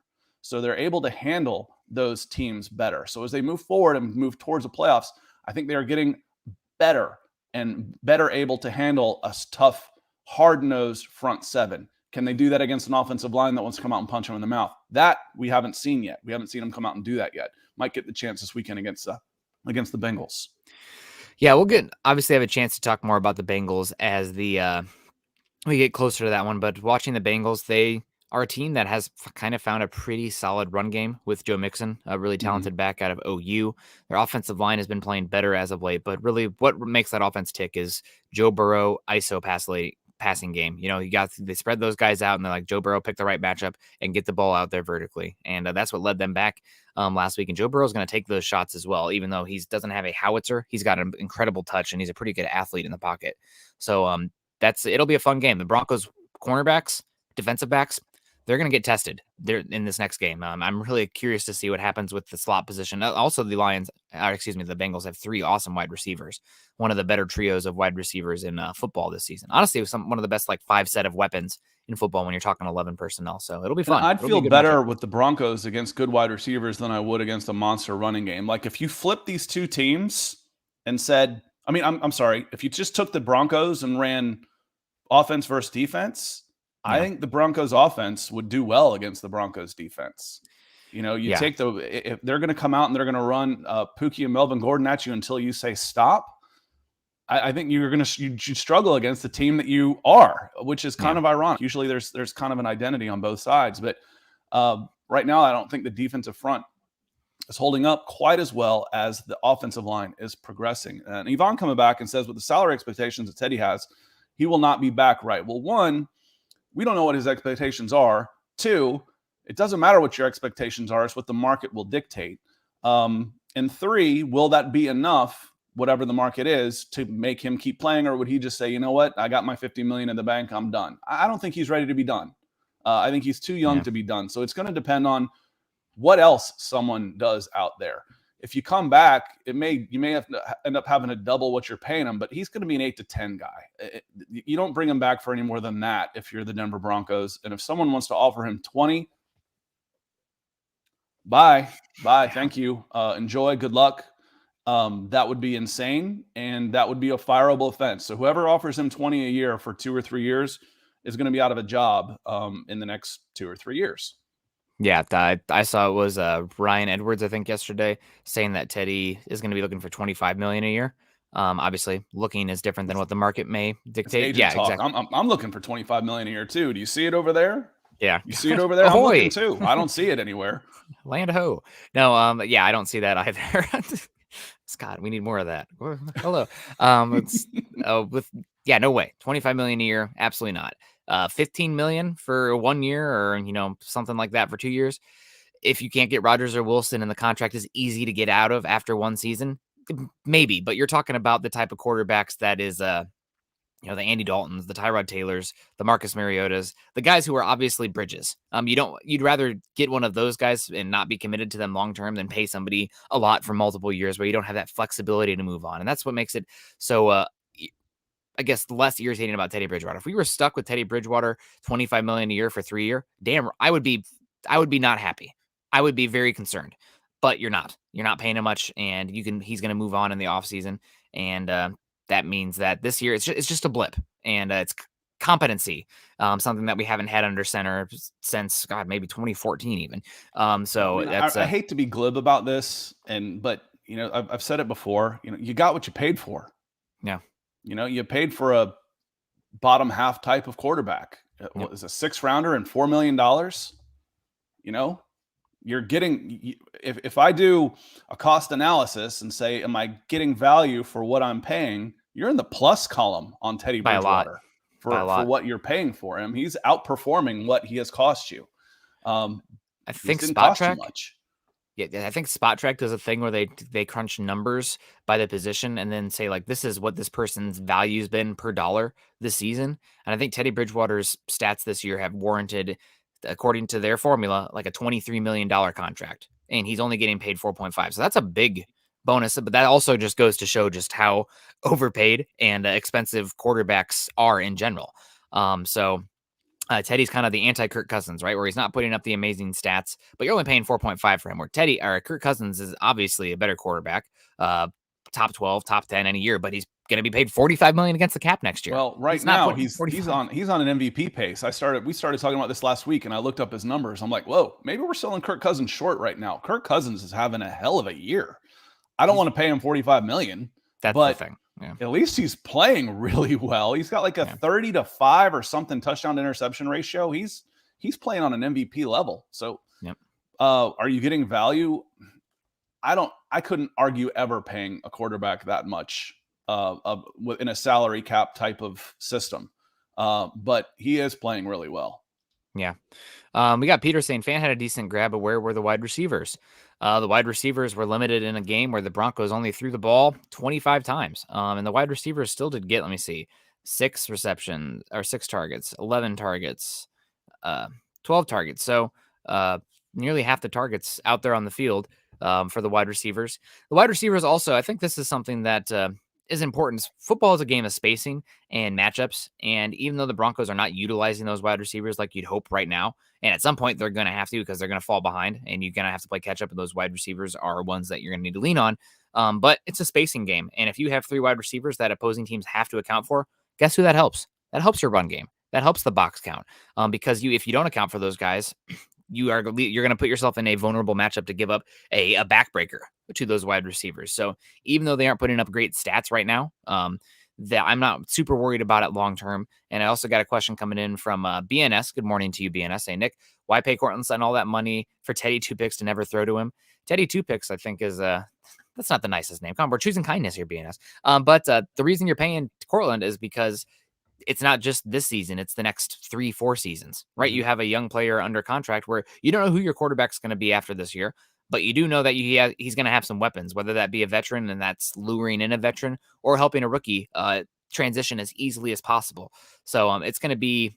So they're able to handle those teams better. So as they move forward and move towards the playoffs, I think they are getting better and better able to handle a tough, hard-nosed front seven. Can they do that against an offensive line that wants to come out and punch them in the mouth? That we haven't seen yet. We haven't seen them come out and do that yet. Might get the chance this weekend against the Bengals. Yeah, we'll obviously have a chance to talk more about the Bengals as we get closer to that one. But watching the Bengals, they are a team that has kind of found a pretty solid run game with Joe Mixon, a really talented back out of OU. Their offensive line has been playing better as of late, but really what makes that offense tick is Joe Burrow ISO passing game. They spread those guys out and they're like, Joe Burrow, pick the right matchup and get the ball out there vertically. And that's what led them back last week. And Joe Burrow is going to take those shots as well, even though he doesn't have a howitzer. He's got an incredible touch and he's a pretty good athlete in the pocket. So it'll be a fun game. The Broncos cornerbacks, defensive backs, they're going to get tested there in this next game. I'm really curious to see what happens with the slot position. Also, the Bengals have 3 awesome wide receivers, one of the better trios of wide receivers in football this season. Honestly, it was one of the best 5 set of weapons in football when you're talking 11 personnel. So it'll be fun. And I'd it'll feel be better with the Broncos against good wide receivers than I would against a monster running game. Like if you flip these two teams and said, I'm sorry, if you just took the Broncos and ran offense versus defense, I think the Broncos offense would do well against the Broncos defense. Take if they're going to come out and they're going to run Pookie and Melvin Gordon at you until you say stop. I think you struggle against the team that you are, which is kind of ironic. Usually there's kind of an identity on both sides, but right now I don't think the defensive front is holding up quite as well as the offensive line is progressing. And Yvonne coming back and says with the salary expectations that Teddy has, he will not be back right. Well, 1, we don't know what his expectations are. 2, it doesn't matter what your expectations are. It's what the market will dictate. And 3, will that be enough, whatever the market is, to make him keep playing? Or would he just say, you know what, I got my $50 million in the bank, I'm done? I don't think he's ready to be done. I think he's too young to be done. So it's going to depend on what else someone does out there. If you come back, you may have to end up having to double what you're paying him, but he's going to be an 8 to 10 guy. You don't bring him back for any more than that if you're the Denver Broncos. And if someone wants to offer him 20, bye, thank you, enjoy, good luck. That would be insane, and that would be a fireable offense. So whoever offers him 20 a year for 2 or 3 years is going to be out of a job in the next 2 or 3 years. Yeah, I saw it was Ryan Edwards, I think, yesterday, saying that Teddy is going to be looking for $25 million a year. Obviously, looking is different than what the market may dictate. Yeah, talk. Exactly. I'm looking for $25 million a year too. Do you see it over there? Yeah, you see it over there. I'm looking too. I don't see it anywhere. Land ho. No, yeah, I don't see that either. Scott, we need more of that. Hello. No way. $25 million a year, absolutely not. $15 million for 1 year, or something like that for 2 years. If you can't get Rodgers or Wilson and the contract is easy to get out of after 1 season, maybe. But you're talking about the type of quarterbacks that is the Andy Daltons, the Tyrod Taylors, the Marcus Mariotas, the guys who are obviously bridges. You'd rather get one of those guys and not be committed to them long term than pay somebody a lot for multiple years where you don't have that flexibility to move on. And that's what makes it so I guess less irritating about Teddy Bridgewater. If we were stuck with Teddy Bridgewater, $25 million a year for 3 years, damn, I would be not happy. I would be very concerned. But you're not. You're not paying him much, and he's going to move on in the offseason. And that means that this year it's just a blip, and it's competency, something that we haven't had under center since maybe 2014 even. I hate to be glib about this, but I've said it before. You got what you paid for. Yeah. You paid for a bottom half type of quarterback. What is a 6th rounder and $4 million? You're getting, if I do a cost analysis and say, am I getting value for what I'm paying? You're in the plus column on Teddy Bridgewater for what you're paying for him. He's outperforming what he has cost you. I think Spot Track. Yeah, I think Spot Track does a thing where they crunch numbers by the position and then say, this is what this person's value's been per dollar this season. And I think Teddy Bridgewater's stats this year have warranted, according to their formula, a $23 million contract. And he's only getting paid 4.5. So that's a big bonus. But that also just goes to show just how overpaid and expensive quarterbacks are in general. Teddy's kind of the anti-Kirk Cousins, right? Where he's not putting up the amazing stats, but you're only paying 4.5 for him. Where Kirk Cousins is obviously a better quarterback, top 12, top 10 any year, but he's going to be paid $45 million against the cap next year. Well, he's on an MVP pace. We started talking about this last week, and I looked up his numbers. I'm like, whoa, maybe we're selling Kirk Cousins short right now. Kirk Cousins is having a hell of a year. I don't want to pay him $45 million. That's the thing. Yeah. At least he's playing really well. He's got a 30-5 or something touchdown to interception ratio. He's playing on an MVP level. So, are you getting value? I couldn't argue ever paying a quarterback that much in a salary cap type of system. But he is playing really well. Yeah. We got Peter saying Fan had a decent grab, but where were the wide receivers? The wide receivers were limited in a game where the Broncos only threw the ball 25 times. And the wide receivers still did get, 6 receptions or 6 targets, 11 targets, 12 targets. So nearly half the targets out there on the field for the wide receivers. The wide receivers also, I think this is something that is important. Football is a game of spacing and matchups. And even though the Broncos are not utilizing those wide receivers like you'd hope right now, and at some point they're going to have to because they're going to fall behind and you're going to have to play catch up. And those wide receivers are ones that you're going to need to lean on. But it's a spacing game. And if you have 3 wide receivers that opposing teams have to account for, guess who that helps? That helps your run game. That helps the box count. Because if you don't account for those guys, you're going to put yourself in a vulnerable matchup to give up a backbreaker to those wide receivers. So even though they aren't putting up great stats right now, that I'm not super worried about it long term. And I also got a question coming in from BNS. Good morning to you, BNS. Hey, Nick, why pay Cortland Sutton all that money for Teddy Two Picks to never throw to him? Teddy Two Picks, I think, is that's not the nicest name. Come on, we're choosing kindness here, BNS. But the reason you're paying Cortland is because it's not just this season, it's the next 3-4 seasons, right? Mm-hmm. You have a young player under contract where you don't know who your quarterback's going to be after this year, but you do know that he's going to have some weapons, whether that be a veteran and that's luring in a veteran or helping a rookie transition as easily as possible. So it's going to be,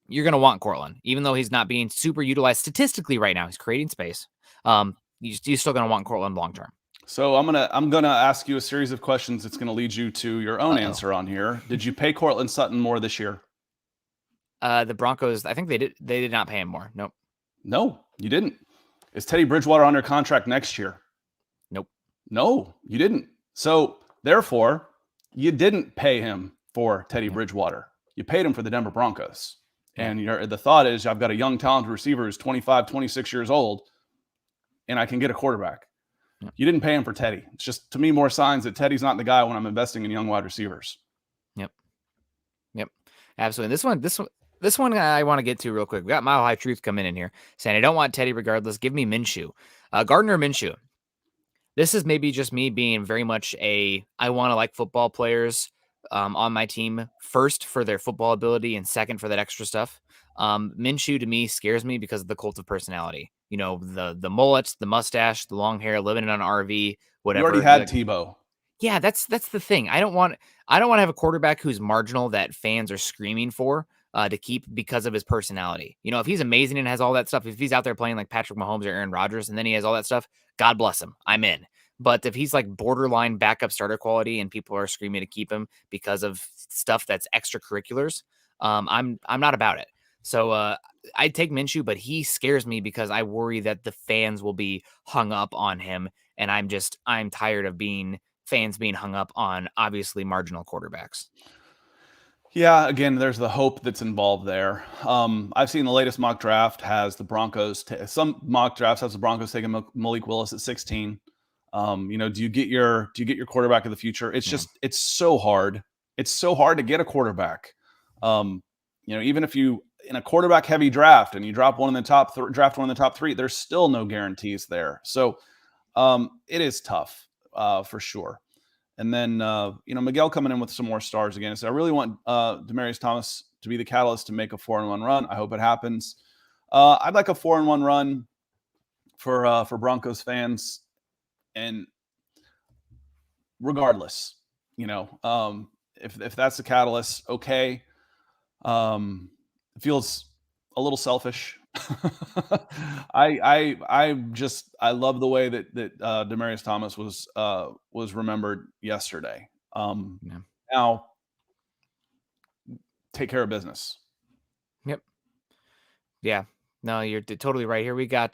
you're going to want Cortland, even though he's not being super utilized statistically right now. He's creating space. You're still going to want Cortland long term. So I'm gonna ask you a series of questions that's gonna lead you to your own answer on here. Did you pay Cortland Sutton more this year? The Broncos, I think they did not pay him more. Nope. No, you didn't. Is Teddy Bridgewater under contract next year? Nope. No, you didn't. So therefore, you didn't pay him for Teddy Bridgewater. You paid him for the Denver Broncos. And the thought is, I've got a young, talented receiver who's 25, 26 years old, and I can get a quarterback. You didn't pay him for Teddy. It's just, to me, more signs that Teddy's not the guy when I'm investing in young wide receivers. Yep. Absolutely. This one I want to get to real quick. We got Mile High Truth coming in here saying, I don't want Teddy regardless. Give me Minshew. Gardner Minshew. This is maybe just me being very much I want to like football players on my team first for their football ability and second for that extra stuff. Minshew to me scares me because of the cult of personality. You know, the mullets, the mustache, the long hair, living in an RV, whatever. You already had Tebow. Yeah, that's the thing. I don't want to have a quarterback who's marginal that fans are screaming for to keep because of his personality. You know, if he's amazing and has all that stuff, if he's out there playing like Patrick Mahomes or Aaron Rodgers and then he has all that stuff, God bless him. I'm in. But if he's like borderline backup starter quality and people are screaming to keep him because of stuff that's extracurriculars, I'm not about it. So I'd take Minshew, but he scares me because I worry that the fans will be hung up on him, and I'm tired of fans being hung up on obviously marginal quarterbacks. Yeah, again, there's the hope that's involved there. I've seen the latest mock draft has the Broncos. Some mock drafts has the Broncos taking Malik Willis at 16. Do you get your quarterback of the future? It's just it's so hard. It's so hard to get a quarterback. Even if you in a quarterback heavy draft and you drop one in the top draft one in the top 3, there's still no guarantees there. So it is tough for sure. And then, Miguel coming in with some more stars again. So I really want Demaryius Thomas to be the catalyst to make a 4-1 run. I hope it happens. I'd like a 4-1 run for Broncos fans. And regardless, if that's the catalyst, okay. It feels a little selfish. I love the way that Demaryius Thomas was remembered yesterday. Now take care of business. Yep. Yeah. No, you're totally right. Here we got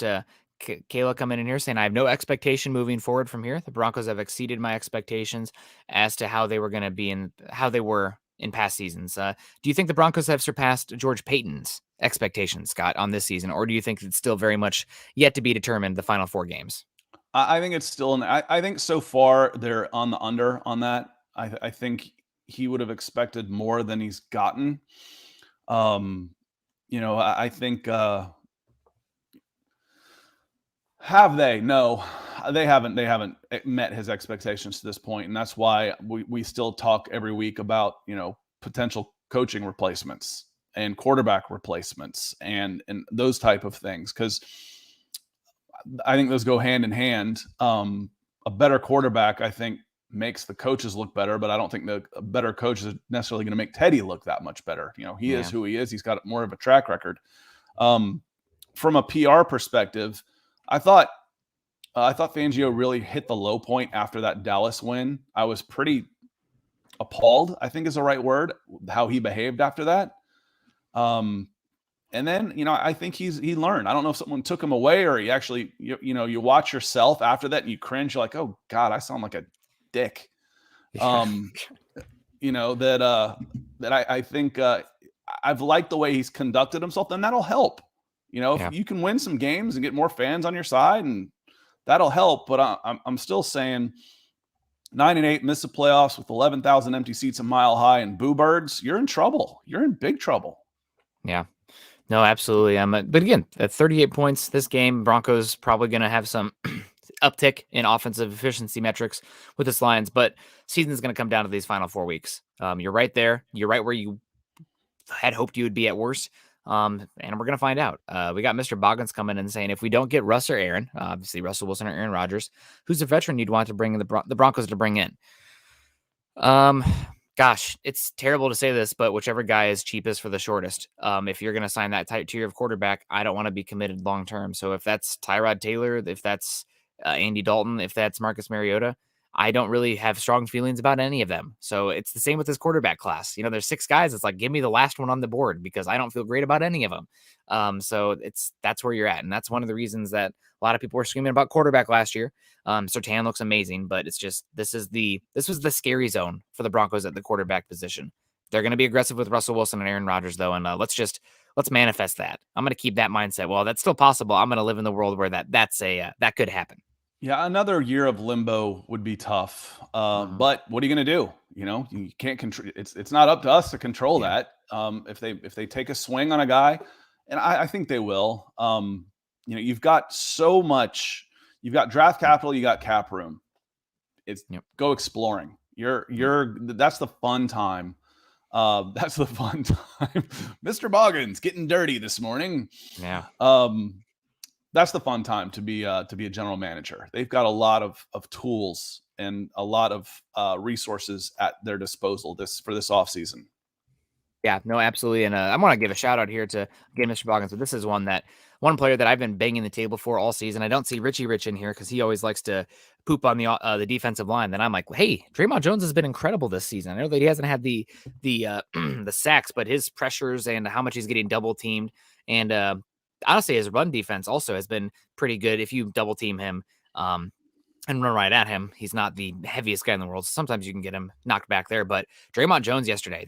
Kayla coming in here saying, I have no expectation moving forward from here. The Broncos have exceeded my expectations as to how they were going to be how they were in past seasons. Do you think the Broncos have surpassed George Payton's expectations, Scott, on this season, or do you think it's still very much yet to be determined, the final 4 games? I think it's still, I think so far they're on the under on that. I think he would have expected more than he's gotten. I think, have they? No, they haven't. They haven't met his expectations to this point, and that's why we still talk every week about potential coaching replacements and quarterback replacements and those type of things, because I think those go hand in hand. A better quarterback, I think, makes the coaches look better, but I don't think a better coach is necessarily going to make Teddy look that much better. He is who he is. He's got more of a track record. From a PR perspective, I thought Fangio really hit the low point after that Dallas win. I was pretty appalled, I think is the right word, how he behaved after that. And then, I think he learned. I don't know if someone took him away or he actually, you watch yourself after that and you cringe. You're like, oh God, I sound like a dick. That I think I've liked the way he's conducted himself, and that'll help. If you can win some games and get more fans on your side, and that'll help. But I'm still saying 9-8, miss the playoffs with 11,000 empty seats a mile high and boo birds. You're in trouble. You're in big trouble. Yeah. No, absolutely. But again, at 38 points this game, Broncos probably going to have some uptick in offensive efficiency metrics with this Lions, but season's going to come down to these final 4 weeks. You're right there. You're right where you had hoped you would be at worst. And we're going to find out. We got Mr. Boggins coming in and saying, if we don't get Russ or Aaron, obviously Russell Wilson or Aaron Rodgers, who's a veteran you'd want to bring in the Broncos to bring in? Gosh, it's terrible to say this, but whichever guy is cheapest for the shortest. If you're going to sign that type tier of quarterback, I don't want to be committed long term. So if that's Tyrod Taylor, if that's Andy Dalton, if that's Marcus Mariota, I don't really have strong feelings about any of them. So it's the same with this quarterback class. There's 6 guys. It's like, give me the last one on the board because I don't feel great about any of them. So that's where you're at. And that's one of the reasons that a lot of people were screaming about quarterback last year. Surtain looks amazing, but it's just, this was the scary zone for the Broncos at the quarterback position. They're going to be aggressive with Russell Wilson and Aaron Rodgers though. And let's manifest that. I'm going to keep that mindset. Well, that's still possible. I'm going to live in the world where that could happen. Yeah, another year of limbo would be tough. But what are you going to do? You can't control. It's not up to us to control that. If they take a swing on a guy, and I think they will. You've got so much. You've got draft capital. You got cap room. Go exploring. That's the fun time. That's the fun time. Mr. Boggins getting dirty this morning. Yeah. That's the fun time to be a general manager. They've got a lot of tools and a lot of resources at their disposal for this offseason. Yeah, no, absolutely. And I want to give a shout out here to, again, Mr. Boggins. But this is one player that I've been banging the table for all season. I don't see Richie Rich in here because he always likes to poop on the defensive line. Then I'm like, hey, Draymond Jones has been incredible this season. I know that he hasn't had the the sacks, but his pressures and how much he's getting double teamed, and honestly, his run defense also has been pretty good. If you double team him and run right at him, he's not the heaviest guy in the world. Sometimes you can get him knocked back there. But Draymond Jones yesterday,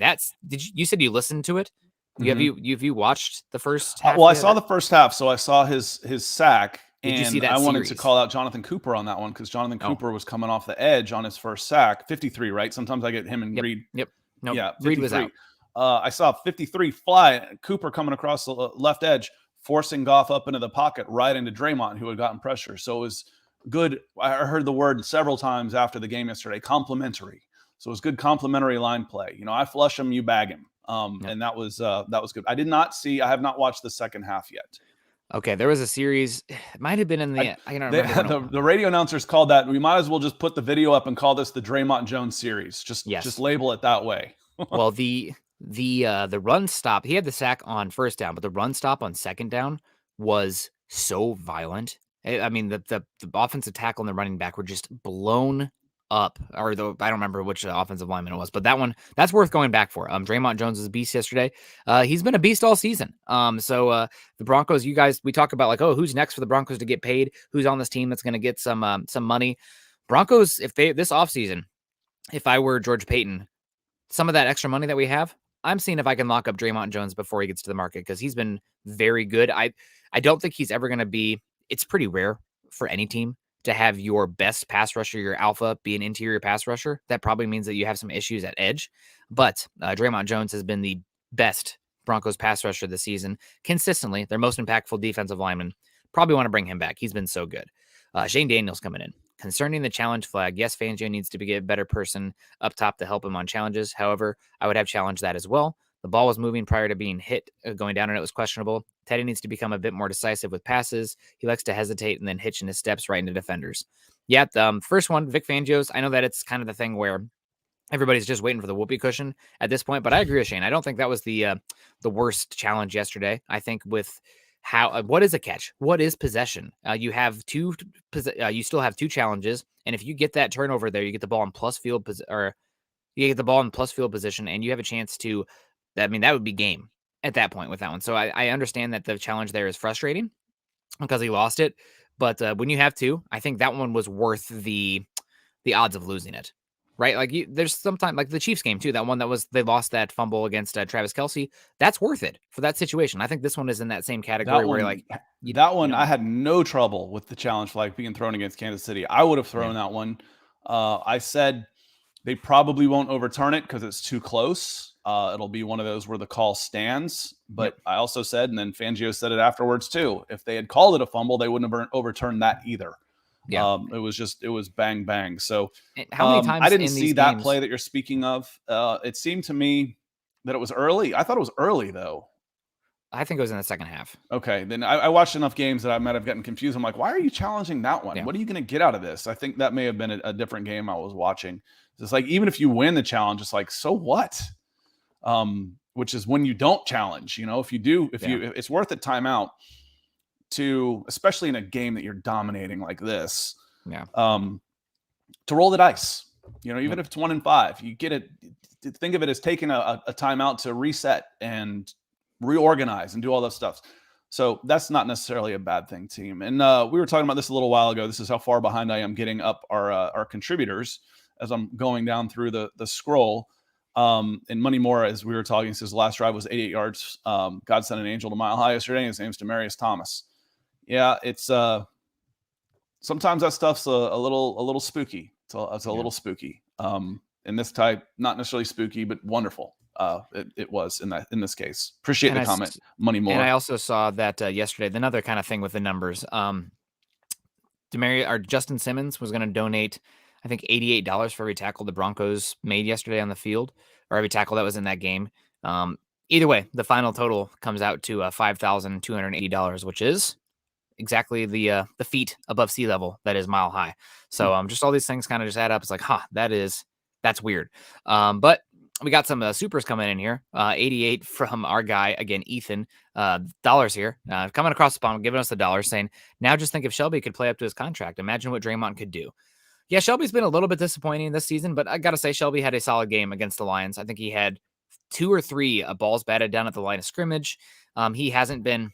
you said you listened to it? Mm-hmm. Have you watched the first half? Well, I saw the first half, so I saw his sack. Did you see that I wanted series? to call out Jonathan Cooper on that one because Jonathan Cooper was coming off the edge on his first sack. 53, right? Sometimes I get him and Reed. Yep. No, yeah, Reed was out. I saw 53 fly. Cooper coming across the left edge, forcing Goff up into the pocket right into Draymond, who had gotten pressure. So it was good. I heard the word several times after the game yesterday, complimentary. So it was good complimentary line play. I flush him, you bag him. And that was good. I have not watched the second half yet. Okay, there was a series. It might have been in the. I don't remember. The radio announcers called that. We might as well just put the video up and call this the Draymond Jones series. Just label it that way. Well, the run stop. He had the sack on first down, but the run stop on second down was so violent. I mean, the offensive tackle and the running back were just blown up. I don't remember which offensive lineman it was, but that's worth going back for. Draymond Jones was a beast yesterday. He's been a beast all season. So the Broncos, you guys, we talk about like, oh, who's next for the Broncos to get paid? Who's on this team that's going to get some money? Broncos, this offseason, if I were George Payton, some of that extra money that we have, I'm seeing if I can lock up Draymond Jones before he gets to the market because he's been very good. I don't think he's ever going to be. It's pretty rare for any team to have your best pass rusher, your alpha, be an interior pass rusher. That probably means that you have some issues at edge. But Draymond Jones has been the best Broncos pass rusher this season consistently. Their most impactful defensive lineman. Probably want to bring him back. He's been so good. Shane Daniels coming in. Concerning the challenge flag, yes, Fangio needs to be a better person up top to help him on challenges. However, I would have challenged that as well. The ball was moving prior to being hit, going down, and it was questionable. Teddy needs to become a bit more decisive with passes. He likes to hesitate and then hitch in his steps right into defenders. Yeah, the first one, Vic Fangio's, I know that it's kind of the thing where everybody's just waiting for the whoopee cushion at this point, but I agree with Shane. I don't think that was the worst challenge yesterday. I think with what is a catch? What is possession? You have you still have 2 challenges, and if you get that turnover there, you get the ball in plus field or you get the ball in plus field position, and you have a chance to. I mean, that would be game at that point with that one. So I understand that the challenge there is frustrating because he lost it, but when you have 2, I think that one was worth the odds of losing it. Right, like there's sometimes like the Chiefs game too. That one they lost that fumble against Travis Kelce. That's worth it for that situation. I think this one is in that same category where like I had no trouble with the challenge flag being thrown against Kansas City. I would have thrown that one. I said they probably won't overturn it because it's too close. It'll be one of those where the call stands. But I also said, and then Fangio said it afterwards too, if they had called it a fumble, they wouldn't have overturned that either. Yeah. It was bang, bang. So how many times I didn't in see these that games, play that you're speaking of. It seemed to me that it was early. I thought it was early though. I think it was in the second half. Okay. Then I watched enough games that I might have gotten confused. I'm like, why are you challenging that one? Yeah. What are you going to get out of this? I think that may have been a different game I was watching. It's like, even if you win the challenge, it's like, so what? Which is when you don't challenge, if you do, it's worth a timeout to, especially in a game that you're dominating like this, to roll the dice, even if it's 1-5, you get it. Think of it as taking a timeout to reset and reorganize and do all that stuff. So that's not necessarily a bad thing, team. And we were talking about this a little while ago. This is how far behind I am getting up our contributors as I'm going down through the scroll. And Money Moore, as we were talking, says last drive was 88 yards. God sent an angel to Mile High yesterday. His name's Demarius Thomas. Yeah, it's sometimes that stuff's a little spooky. It's a little spooky. In this type, not necessarily spooky, but wonderful. It was in this case. Appreciate the comment, Money Moore. And I also saw that yesterday, another kind of thing with the numbers. Justin Simmons was going to donate, I think, $88 for every tackle the Broncos made yesterday on the field, or every tackle that was in that game. Either way, the final total comes out to $5,280, which is exactly the feet above sea level that is Mile High. So just all these things kind of just add up. It's like, that's weird. But we got some supers coming in here. 88 from our guy again, Ethan. Dollars here coming across the pond, giving us the dollars, saying, now just think if Shelby could play up to his contract. Imagine what Draymond could do. Yeah, Shelby's been a little bit disappointing this season, but I got to say, Shelby had a solid game against the Lions. I think he had 2 or 3 balls batted down at the line of scrimmage. He hasn't been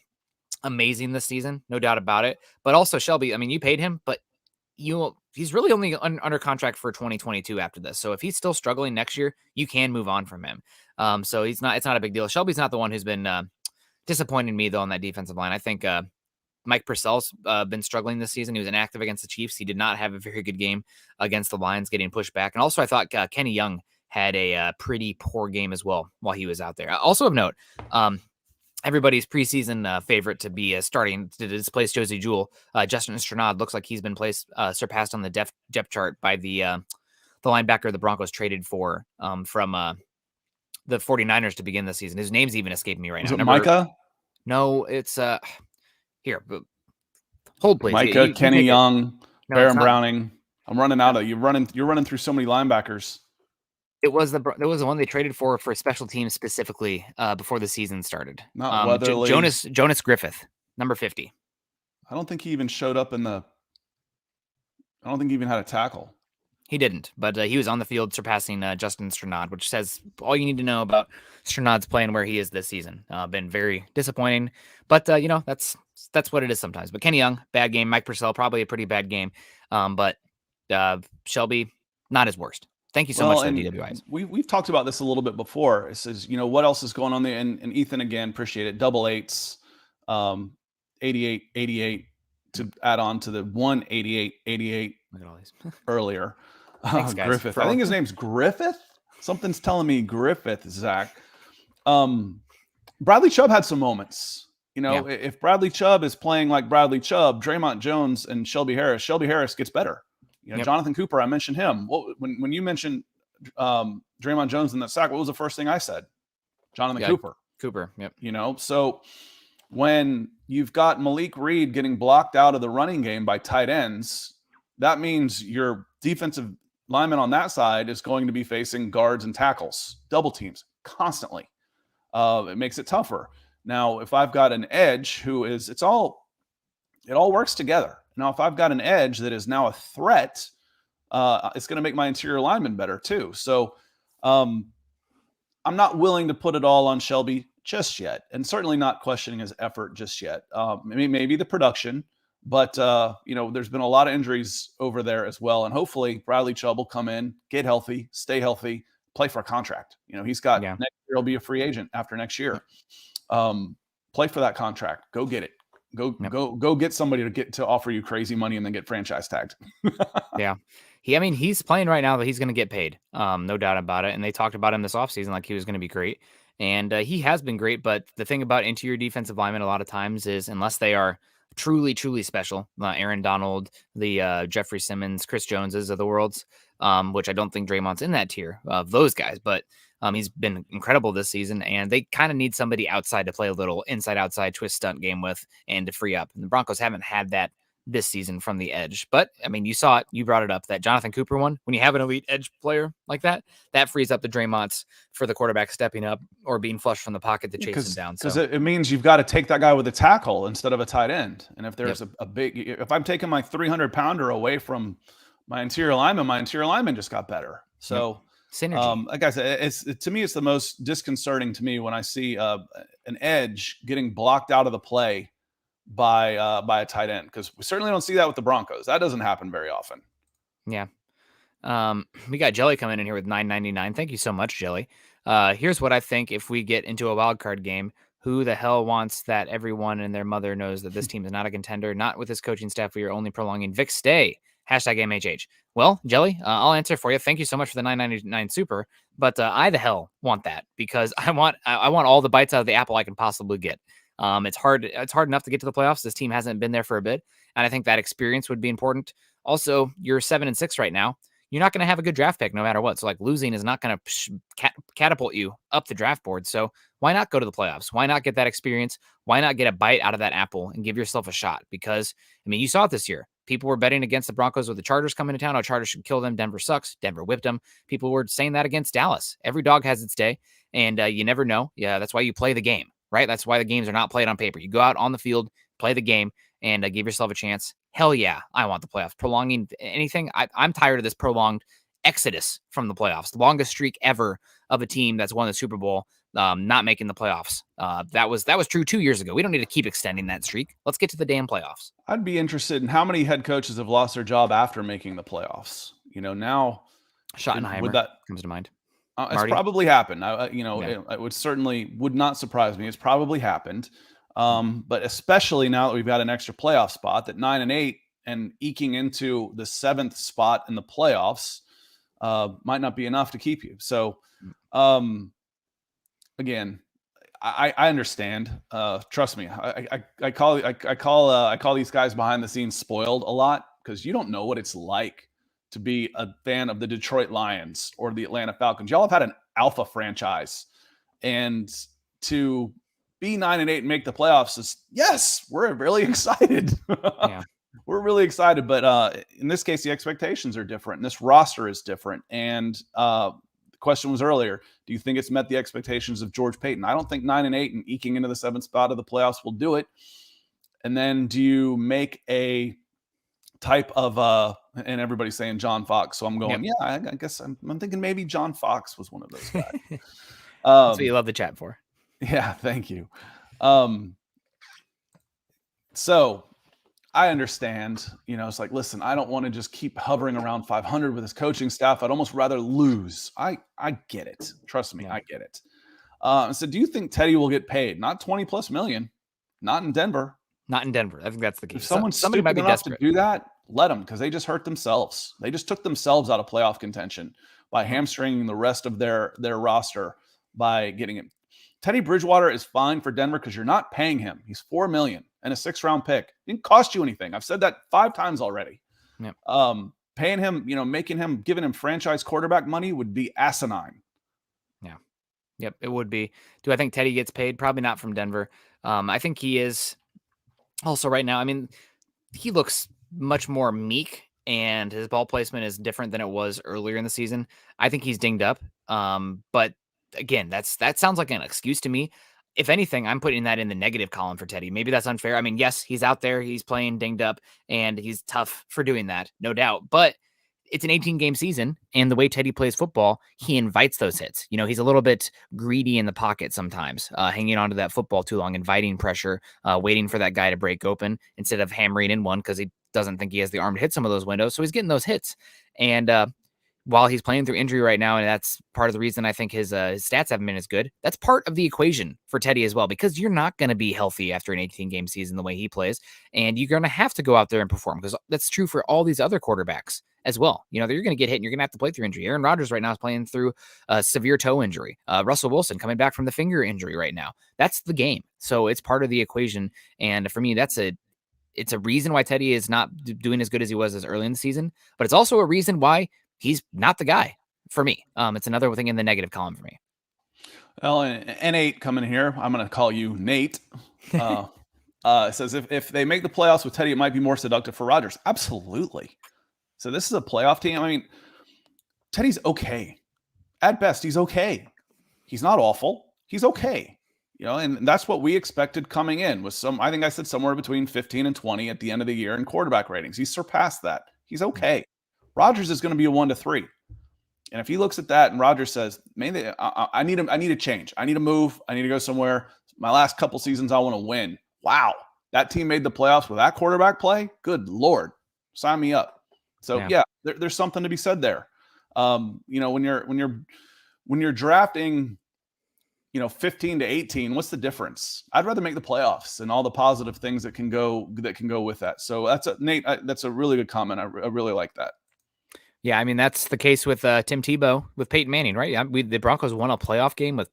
amazing this season, no doubt about it. But also Shelby, I mean, you paid him, but he's really only under contract for 2022 after this. So if he's still struggling next year, you can move on from him. So it's not a big deal. Shelby's not the one who's been disappointing me though on that defensive line. I think Mike Purcell's been struggling this season. He was inactive against the Chiefs. He did not have a very good game against the Lions, getting pushed back. And also I thought Kenny Young had a pretty poor game as well while he was out there. Also of note, everybody's preseason favorite to be starting to displace Josie Jewell, Justin Strenad, looks like he's been surpassed on the depth chart by the linebacker the Broncos traded for from the 49ers to begin the season. His name's even escaping me right now. Is it Micah? No, it's here. Hold please. Micah, Kenny Young, Baron Browning. I'm running out of you're running through so many linebackers. It was the one they traded for special teams specifically before the season started. Not Weatherly. Jonas Griffith, number 50. I don't think he even showed up I don't think he even had a tackle. He didn't, but he was on the field surpassing Justin Strenad, which says all you need to know about Strenad's play and where he is this season. Been very disappointing, but that's what it is sometimes. But Kenny Young, bad game. Mike Purcell, probably a pretty bad game. But Shelby, not his worst. Thank you so much, DWIs. We've talked about this a little bit before. It says, what else is going on there? And Ethan, again, appreciate it. Double eights, 88 to add on to the 188. Look at all these earlier. Thanks, guys, Griffith. I think his name's Griffith. Something's telling me Griffith, Zach. Bradley Chubb had some moments. If Bradley Chubb is playing like Bradley Chubb, Draymond Jones and Shelby Harris gets better. Jonathan Cooper, I mentioned him. When you mentioned Draymond Jones in that sack, what was the first thing I said? Jonathan Cooper. Yep. So when you've got Malik Reed getting blocked out of the running game by tight ends, that means your defensive lineman on that side is going to be facing guards and tackles, double teams constantly. It makes it tougher. Now, if I've got an edge who is, it all works together. Now, if I've got an edge that is now a threat, it's going to make my interior lineman better too. So I'm not willing to put it all on Shelby just yet, and certainly not questioning his effort just yet. Maybe the production, but there's been a lot of injuries over there as well, and hopefully Bradley Chubb will come in, get healthy, stay healthy, play for a contract. He's got next year, he'll be a free agent after next year. Play for that contract. Go get it. Go get somebody to offer you crazy money and then get franchise tagged. Yeah. He's playing right now that he's going to get paid. No doubt about it. And they talked about him this offseason like he was going to be great. And he has been great. But the thing about interior defensive linemen a lot of times is unless they are truly, truly special, Aaron Donald, the Jeffrey Simmons, Chris Joneses of the worlds, which I don't think Draymond's in that tier of those guys. But he's been incredible this season. And they kind of need somebody outside to play a little inside-outside twist stunt game with and to free up. And the Broncos haven't had that this season from the edge. But you saw it, you brought it up, that Jonathan Cooper one. When you have an elite edge player like that, that frees up the Draymonds for the quarterback stepping up or being flushed from the pocket to chase him down. Because it means you've got to take that guy with a tackle instead of a tight end. And if there's if I'm taking my 300-pounder away from my interior lineman just got better. So synergy. Like I said, to me, it's the most disconcerting to me when I see an edge getting blocked out of the play by a tight end, because we certainly don't see that with the Broncos. That doesn't happen very often. Yeah. We got Jelly coming in here with $9.99. Thank you so much, Jelly. Here's what I think if we get into a wild card game. Who the hell wants that everyone and their mother knows that this team is not a contender? Not with this coaching staff. We are only prolonging Vic's stay. #MHH. Well, Jelly, I'll answer for you. Thank you so much for the $9.99 super. But I the hell want that, because I want all the bites out of the apple I can possibly get. It's hard enough to get to the playoffs. This team hasn't been there for a bit, and I think that experience would be important. Also, you're 7-6 right now. You're not going to have a good draft pick no matter what. So like losing is not going to catapult you up the draft board. So why not go to the playoffs? Why not get that experience? Why not get a bite out of that apple and give yourself a shot? Because you saw it this year. People were betting against the Broncos with the Chargers coming to town. Oh, Chargers should kill them. Denver sucks. Denver whipped them. People were saying that against Dallas. Every dog has its day, and you never know. Yeah, that's why you play the game, right? That's why the games are not played on paper. You go out on the field, play the game, and give yourself a chance. Hell yeah, I want the playoffs. Prolonging anything, I'm tired of this prolonged exodus from the playoffs. The longest streak ever of a team that's won the Super Bowl not making the playoffs. That was true 2 years ago. We don't need to keep extending that streak. Let's get to the damn playoffs. I'd be interested in how many head coaches have lost their job after making the playoffs. Now Schottenheimer that comes to mind. It's probably happened. It would not surprise me. It's probably happened. But especially now that we've got an extra playoff spot, that 9-8 and eking into the 7th spot in the playoffs might not be enough to keep you. So, again, I understand. Trust me. I call these guys behind the scenes spoiled a lot, because you don't know what it's like to be a fan of the Detroit Lions or the Atlanta Falcons. Y'all have had an alpha franchise, and to be 9-8 and make the playoffs is, yes, we're really excited. Yeah. We're really excited, but in this case, the expectations are different, and this roster is different. And the question was earlier, do you think it's met the expectations of George Payton? I don't think 9-8 and eking into the 7th spot of the playoffs will do it. And then do you make a type of and everybody's saying John Fox, so I'm going, yeah, I guess I'm thinking maybe John Fox was one of those guys. That's what you love the chat for. Yeah, thank you. So I understand, it's like, listen, I don't want to just keep hovering around 500 with this coaching staff. I'd almost rather lose. I get it. Trust me, I get it. So do you think Teddy will get paid? Not 20+ million. Not in Denver. Not in Denver. I think that's the case. If somebody might be desperate to do that, let them, because they just hurt themselves. They just took themselves out of playoff contention by hamstringing the rest of their roster by getting him. Teddy Bridgewater is fine for Denver because you're not paying him. He's $4 million and a 6th-round pick. Didn't cost you anything. I've said that 5 times already. Yep. Paying him, giving him franchise quarterback money would be asinine. Yeah. Yep, it would be. Do I think Teddy gets paid? Probably not from Denver. I think he is also right now. He looks much more meek, and his ball placement is different than it was earlier in the season. I think he's dinged up. But again, that sounds like an excuse to me. if anything, I'm putting that in the negative column for Teddy. Maybe that's unfair. I mean, yes, he's out there, he's playing dinged up, and he's tough for doing that, no doubt. But it's an 18-game season, and the way Teddy plays football, he invites those hits. He's a little bit greedy in the pocket sometimes, hanging onto that football too long, inviting pressure, waiting for that guy to break open instead of hammering in one because he doesn't think he has the arm to hit some of those windows. So he's getting those hits. And while he's playing through injury right now, and that's part of the reason I think his stats haven't been as good, that's part of the equation for Teddy as well, because you're not going to be healthy after an 18-game season the way he plays, and you're going to have to go out there and perform, because that's true for all these other quarterbacks as well. You're going to get hit, and you're going to have to play through injury. Aaron Rodgers right now is playing through a severe toe injury. Russell Wilson coming back from the finger injury right now. That's the game. So it's part of the equation, and for me, it's a reason why Teddy is not doing as good as he was as early in the season, but it's also a reason why he's not the guy for me. It's another thing in the negative column for me. Well, N8 coming here. I'm going to call you Nate. Says if they make the playoffs with Teddy, it might be more seductive for Rodgers. Absolutely. So this is a playoff team. I mean, Teddy's okay. At best, he's okay. He's not awful. He's okay. And that's what we expected coming in with I think I said somewhere between 15 and 20 at the end of the year in quarterback ratings. He's surpassed that. He's okay. Rodgers is going to be a 1-3. And if he looks at that and Rodgers says, man, I need a change. I need to move. I need to go somewhere. My last couple seasons, I want to win. Wow. That team made the playoffs with that quarterback play. Good Lord. Sign me up. So yeah, there's something to be said there. When you're drafting, 15 to 18, what's the difference? I'd rather make the playoffs and all the positive things that can go with that. So Nate, that's a really good comment. I really like that. Yeah, I mean, that's the case with Tim Tebow with Peyton Manning, right? The Broncos won a playoff game with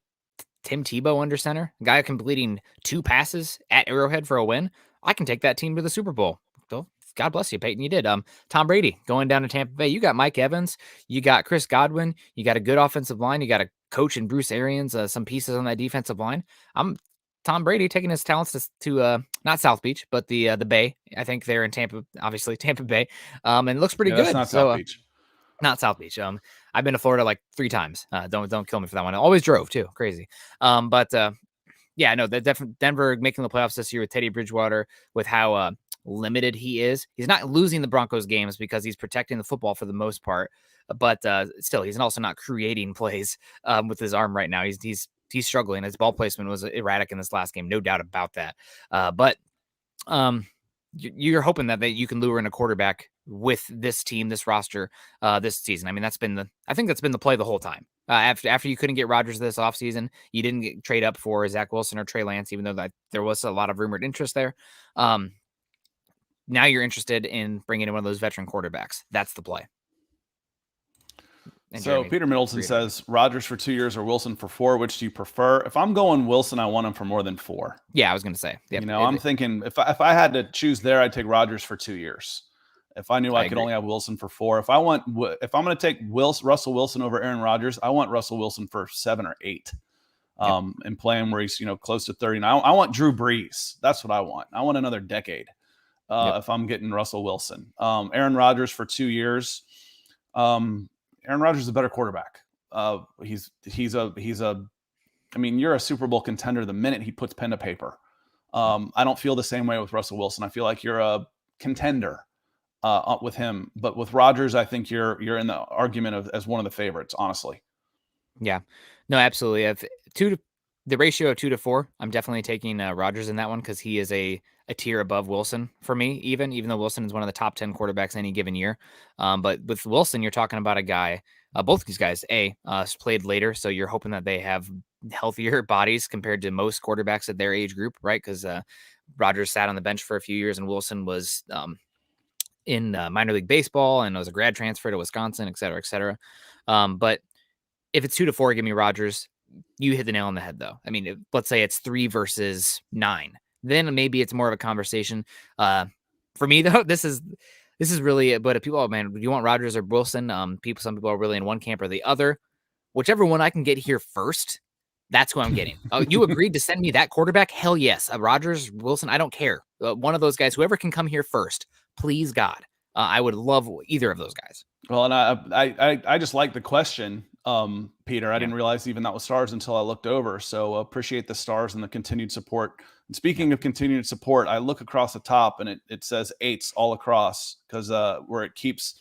Tim Tebow under center, a guy completing 2 passes at Arrowhead for a win. I can take that team to the Super Bowl. So God bless you, Peyton. You did. Tom Brady going down to Tampa Bay. You got Mike Evans. You got Chris Godwin. You got a good offensive line. You got a coach in Bruce Arians. Some pieces on that defensive line. I'm Tom Brady taking his talents to not South Beach, but the Bay. I think they're in Tampa, obviously Tampa Bay. And it looks pretty good. That's not South Beach. Not South Beach. I've been to Florida like 3 times. Don't kill me for that one. I always drove too. Crazy. Yeah, I know that Denver making the playoffs this year with Teddy Bridgewater, with how limited he is. He's not losing the Broncos games because he's protecting the football for the most part, but still, he's also not creating plays with his arm right now. He's struggling. His ball placement was erratic in this last game, no doubt about that. But you're hoping that you can lure in a quarterback with this team, this roster, this season. I mean, I think that's been the play the whole time. After you couldn't get Rodgers this offseason, you didn't trade up for Zach Wilson or Trey Lance, even though there was a lot of rumored interest there. Now you're interested in bringing in one of those veteran quarterbacks. That's the play. And so Peter Middleton says Rodgers for 2 years or Wilson for 4. Which do you prefer? If I'm going Wilson, I want him for more than 4. Yeah, I was going to say. Yep. I'm thinking if I had to choose there, I'd take Rodgers for 2 years. If I knew I could only have Wilson for 4, if I'm going to take Russell Wilson over Aaron Rodgers, I want Russell Wilson for 7 or 8. And play him where he's close to 30. Now I want Drew Brees. That's what I want. I want another decade. If I'm getting Russell Wilson, Aaron Rodgers for 2 years. Aaron Rodgers is a better quarterback. You're a Super Bowl contender the minute he puts pen to paper. I don't feel the same way with Russell Wilson. I feel like you're a contender with him, but with Rodgers, I think you're in the argument as one of the favorites, honestly. Yeah, no, absolutely. The ratio of 2 to 4, I'm definitely taking Rodgers in that one, because he is a tier above Wilson for me, even though Wilson is one of the top 10 quarterbacks any given year. But with Wilson, you're talking about a guy, both of these guys, played later, so you're hoping that they have healthier bodies compared to most quarterbacks at their age group, right? Because Rodgers sat on the bench for a few years, and Wilson was in minor league baseball and was a grad transfer to Wisconsin, et cetera, et cetera. But if it's 2 to 4, give me Rodgers. You hit the nail on the head, though. I mean, let's say it's 3 versus 9. Then maybe it's more of a conversation. For me, though, this is really. But if people, do you want Rodgers or Wilson? Some people are really in one camp or the other. Whichever one I can get here first, that's who I'm getting. You agreed to send me that quarterback? Hell yes. Rodgers, Wilson, I don't care. One of those guys, whoever can come here first, please God. I would love either of those guys. Well, and I just like the question. Peter. I didn't realize even that was stars until I looked over. So appreciate the stars and the continued support. And speaking of continued support, I look across the top and it says 8s all across, because where it keeps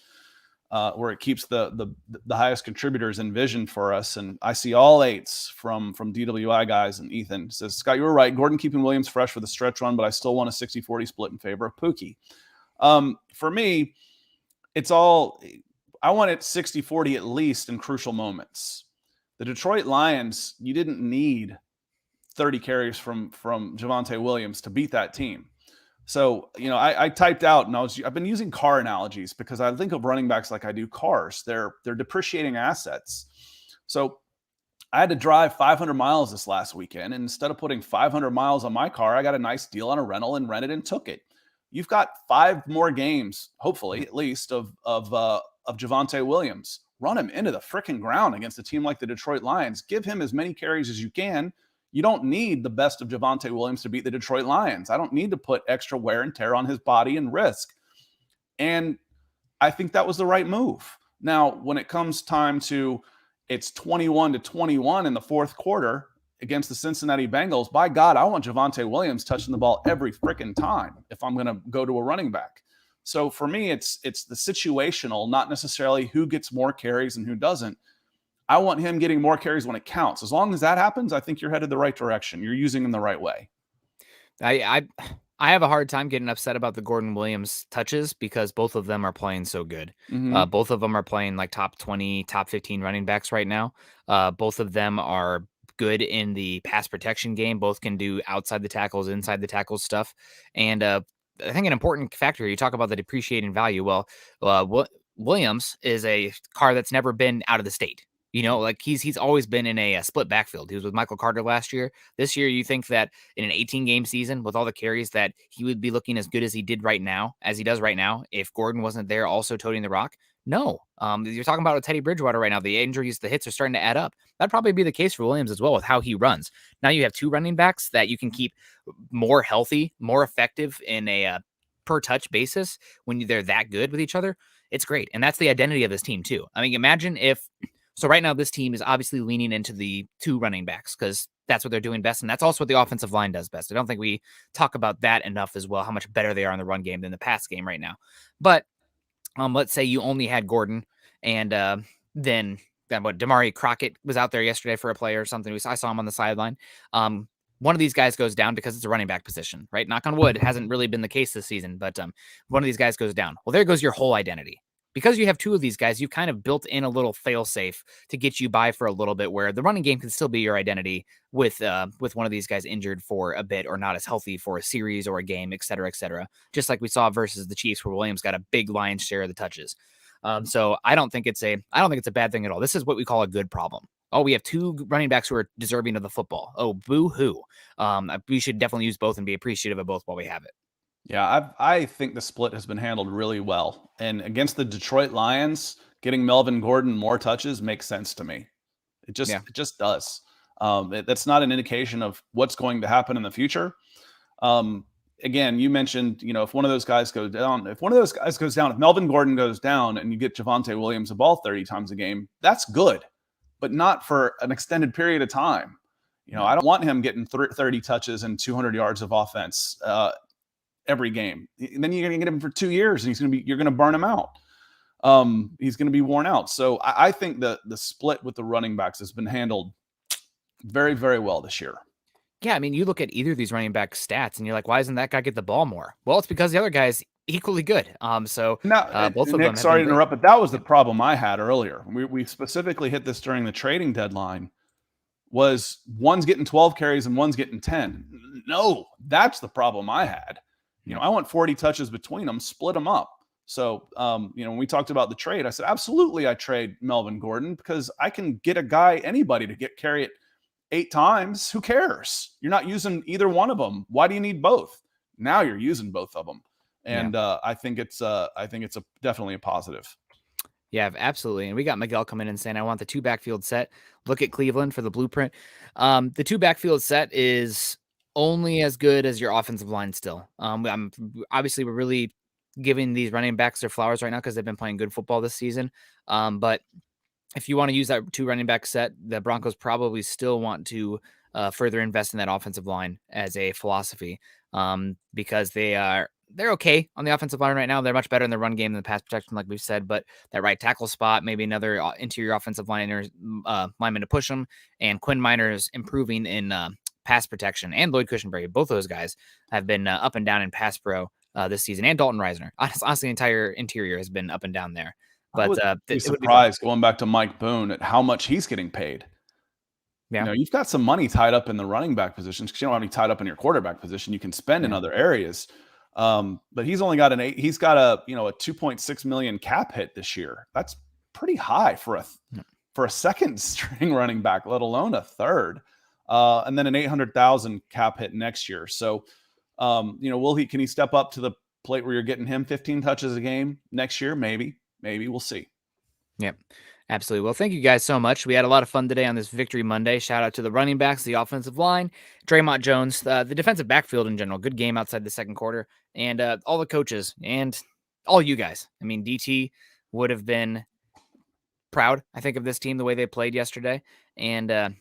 the highest contributors in vision for us. And I see all 8s from DWI guys. And Ethan says, Scott, you were right. Gordon keeping Williams fresh for the stretch run, but I still want a 60-40 split in favor of Pookie. For me, it's all, I want it 60-40 at least in crucial moments. The Detroit Lions, you didn't need 30 carries from Javonte Williams to beat that team. So, I typed out, and I've been using car analogies because I think of running backs like I do cars. They're depreciating assets. So I had to drive 500 miles this last weekend, and instead of putting 500 miles on my car, I got a nice deal on a rental and rented and took it. You've got 5 more games, hopefully at least, of Javonte Williams. Run him into the freaking ground against a team like the Detroit Lions. Give him as many carries as you can. You don't need the best of Javonte Williams to beat the Detroit Lions. I don't need to put extra wear and tear on his body and risk. And I think that was the right move. Now, when it comes time to, it's 21-21 in the fourth quarter against the Cincinnati Bengals, by God, I want Javonte Williams touching the ball every freaking time if I'm going to go to a running back. So for me, it's the situational, not necessarily who gets more carries and who doesn't. I want him getting more carries when it counts. As long as that happens, I think you're headed the right direction. You're using him the right way. I have a hard time getting upset about the Gordon Williams touches because both of them are playing so good. Mm-hmm. Both of them are playing like top 20, top 15 running backs right now. Both of them are good in the pass protection game. Both can do outside the tackles, inside the tackles stuff. And I think an important factor, you talk about the depreciating value. Well, Williams is a car that's never been out of the state. Like he's always been in a split backfield. He was with Michael Carter last year. This year, you think that in an 18-game season with all the carries that he would be looking as good as he does right now, if Gordon wasn't there also toting the rock? No. You're talking about Teddy Bridgewater right now. The injuries, the hits are starting to add up. That'd probably be the case for Williams as well with how he runs. Now you have 2 running backs that you can keep more healthy, more effective in a per touch basis when they're that good with each other. It's great. And that's the identity of this team too. I mean, imagine if... So right now, this team is obviously leaning into the 2 running backs because that's what they're doing best. And that's also what the offensive line does best. I don't think we talk about that enough as well, how much better they are in the run game than the pass game right now. But let's say you only had Gordon and then Damari Crockett was out there yesterday for a play or something. I saw him on the sideline. One of these guys goes down because it's a running back position, right? Knock on wood, it hasn't really been the case this season, but one of these guys goes down. Well, there goes your whole identity. Because you have 2 of these guys, you kind of built in a little fail-safe to get you by for a little bit where the running game can still be your identity with one of these guys injured for a bit or not as healthy for a series or a game, et cetera, just like we saw versus the Chiefs where Williams got a big lion's share of the touches. So I don't think it's a bad thing at all. This is what we call a good problem. Oh, we have 2 running backs who are deserving of the football. Oh, boo-hoo. We should definitely use both and be appreciative of both while we have it. Yeah, I think the split has been handled really well. And against the Detroit Lions, getting Melvin Gordon more touches makes sense to me. It just does. That's not an indication of what's going to happen in the future. Again, you mentioned, if one of those guys goes down, if Melvin Gordon goes down and you get Javonte Williams the ball 30 times a game, that's good, but not for an extended period of time. I don't want him getting 30 touches and 200 yards of offense every game. And then you're going to get him for 2 years and you're going to burn him out. He's going to be worn out. So I think the split with the running backs has been handled very, very well this year. Yeah, I mean, you look at either of these running back stats and you're like, why doesn't that guy get the ball more? Well, it's because the other guy's equally good. So now, both of Nick, them. Sorry to interrupt, but that was the problem I had earlier. We specifically hit this during the trading deadline. Was one's getting 12 carries and one's getting 10. No, that's the problem I had. I want 40 touches between them, split them up. So, when we talked about the trade, I said, absolutely, I trade Melvin Gordon because I can get anybody to carry it 8 times. Who cares? You're not using either one of them. Why do you need both? Now you're using both of them. And I think it's definitely a positive. Yeah, absolutely. And we got Miguel coming in saying, I want the 2 backfield set. Look at Cleveland for the blueprint. The 2 backfield set is only as good as your offensive line still. Obviously, we're really giving these running backs their flowers right now because they've been playing good football this season. But if you want to use that 2 running back set, the Broncos probably still want to further invest in that offensive line as a philosophy, because they're okay on the offensive line right now. They're much better in the run game than the pass protection, like we've said. But that right tackle spot, maybe another interior offensive lineman to push them, and Quinn Minor's improving in pass protection, and Lloyd Cushenberry. Both those guys have been up and down in pass pro this season, and Dalton Reisner. Honestly, the entire interior has been up and down there. I But would be it would be surprised going back to Mike Boone at how much he's getting paid. Yeah. You've got some money tied up in the running back positions because you don't have any tied up in your quarterback position. You can spend in other areas. But he's only got a 2.6 million cap hit this year. That's pretty high for a second string running back, let alone a third. And then an 800,000 cap hit next year. So, can he step up to the plate where you're getting him 15 touches a game next year? Maybe we'll see. Yep. Absolutely. Well, thank you guys so much. We had a lot of fun today on this Victory Monday. Shout out to the running backs, the offensive line, Draymond Jones, the defensive backfield in general. Good game outside the second quarter, and all the coaches and all you guys. I mean, DT would have been proud, I think, of this team, the way they played yesterday. And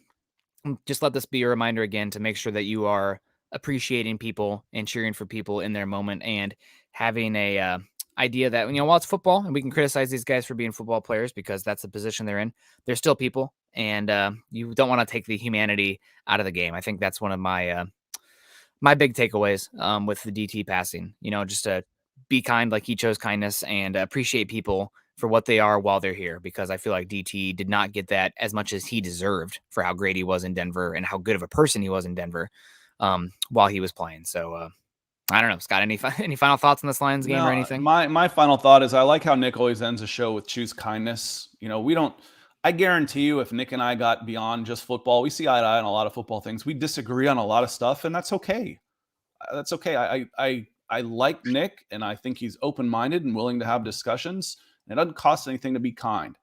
just let this be a reminder again to make sure that you are appreciating people and cheering for people in their moment, and having a idea that, while it's football and we can criticize these guys for being football players because that's the position they're in, they're still people, and you don't want to take the humanity out of the game. I think that's one of my my big takeaways with the DT passing. Just to be kind, like he chose kindness, and appreciate people for what they are while they're here, because I feel like DT did not get that as much as he deserved for how great he was in Denver and how good of a person he was in Denver while he was playing. So I don't know, Scott, any final thoughts on this Lions game or anything? My final thought is I like how Nick always ends a show with choose kindness. I guarantee you, if Nick and I got beyond just football, we see eye to eye on a lot of football things. We disagree on a lot of stuff, and that's okay. That's okay. I like Nick, and I think he's open-minded and willing to have discussions. It doesn't cost anything to be kind.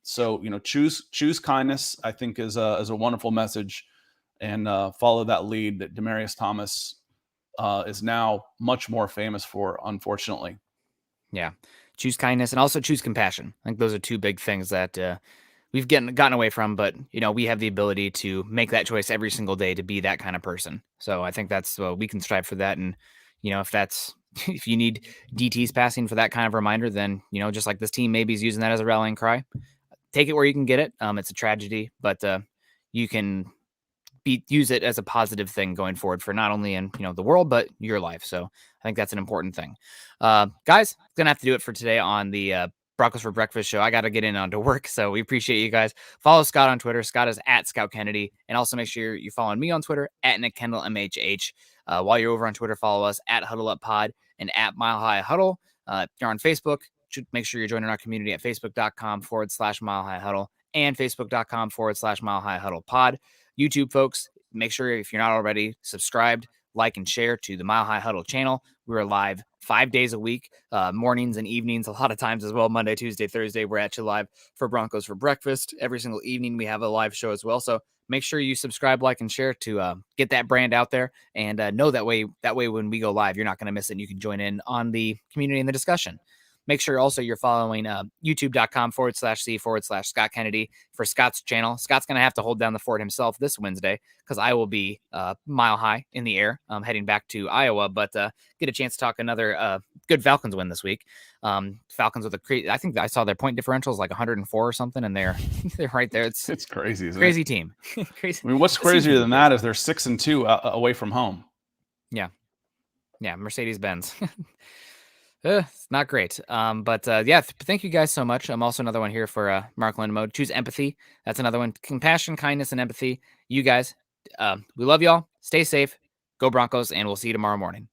Choose kindness, I think, is a wonderful message, and follow that lead that Demaryius Thomas is now much more famous for, unfortunately. Yeah. Choose kindness and also choose compassion. I think those are two big things that we've gotten away from, but we have the ability to make that choice every single day to be that kind of person. So I think that's we can strive for that. And if you need DT's passing for that kind of reminder, then just like this team maybe is using that as a rallying cry. Take it where you can get it. It's a tragedy, but you can use it as a positive thing going forward for not only in the world but your life. So I think that's an important thing. Guys, gonna have to do it for today on the Broncos for Breakfast show. I got to get in onto work, so we appreciate you guys. Follow Scott on Twitter. Scott is at Scout Kennedy, and also make sure you're following me on Twitter at Nick Kendall MHH. While you're over on Twitter, follow us at Huddle Up Pod and at Mile High Huddle. If you're on Facebook, make sure you're joining our community at facebook.com/Mile High Huddle and facebook.com/Mile High Huddle Pod. YouTube folks, make sure if you're not already subscribed, like, and share to the Mile High Huddle channel. We're live 5 days a week, mornings and evenings, a lot of times as well. Monday, Tuesday, Thursday, we're at you live for Broncos for Breakfast. Every single evening we have a live show as well. So make sure you subscribe, like, and share to get that brand out there, and know that way when we go live, you're not going to miss it, and you can join in on the community and the discussion. Make sure also you're following youtube.com/C/Scott Kennedy for Scott's channel. Scott's going to have to hold down the fort himself this Wednesday because I will be mile high in the air heading back to Iowa, but get a chance to talk another good Falcons win this week. Falcons with I think I saw their point differential is like 104 or something, and they're right there. It's crazy. Crazy team. Crazy. I mean, what's crazier than that is they're 6-2 away from home. Yeah. Mercedes-Benz. It's not great. But thank you guys so much. I'm also another one here for Mark Lindemo. Choose empathy. That's another one. Compassion, kindness, and empathy. You guys, we love y'all. Stay safe. Go Broncos, and we'll see you tomorrow morning.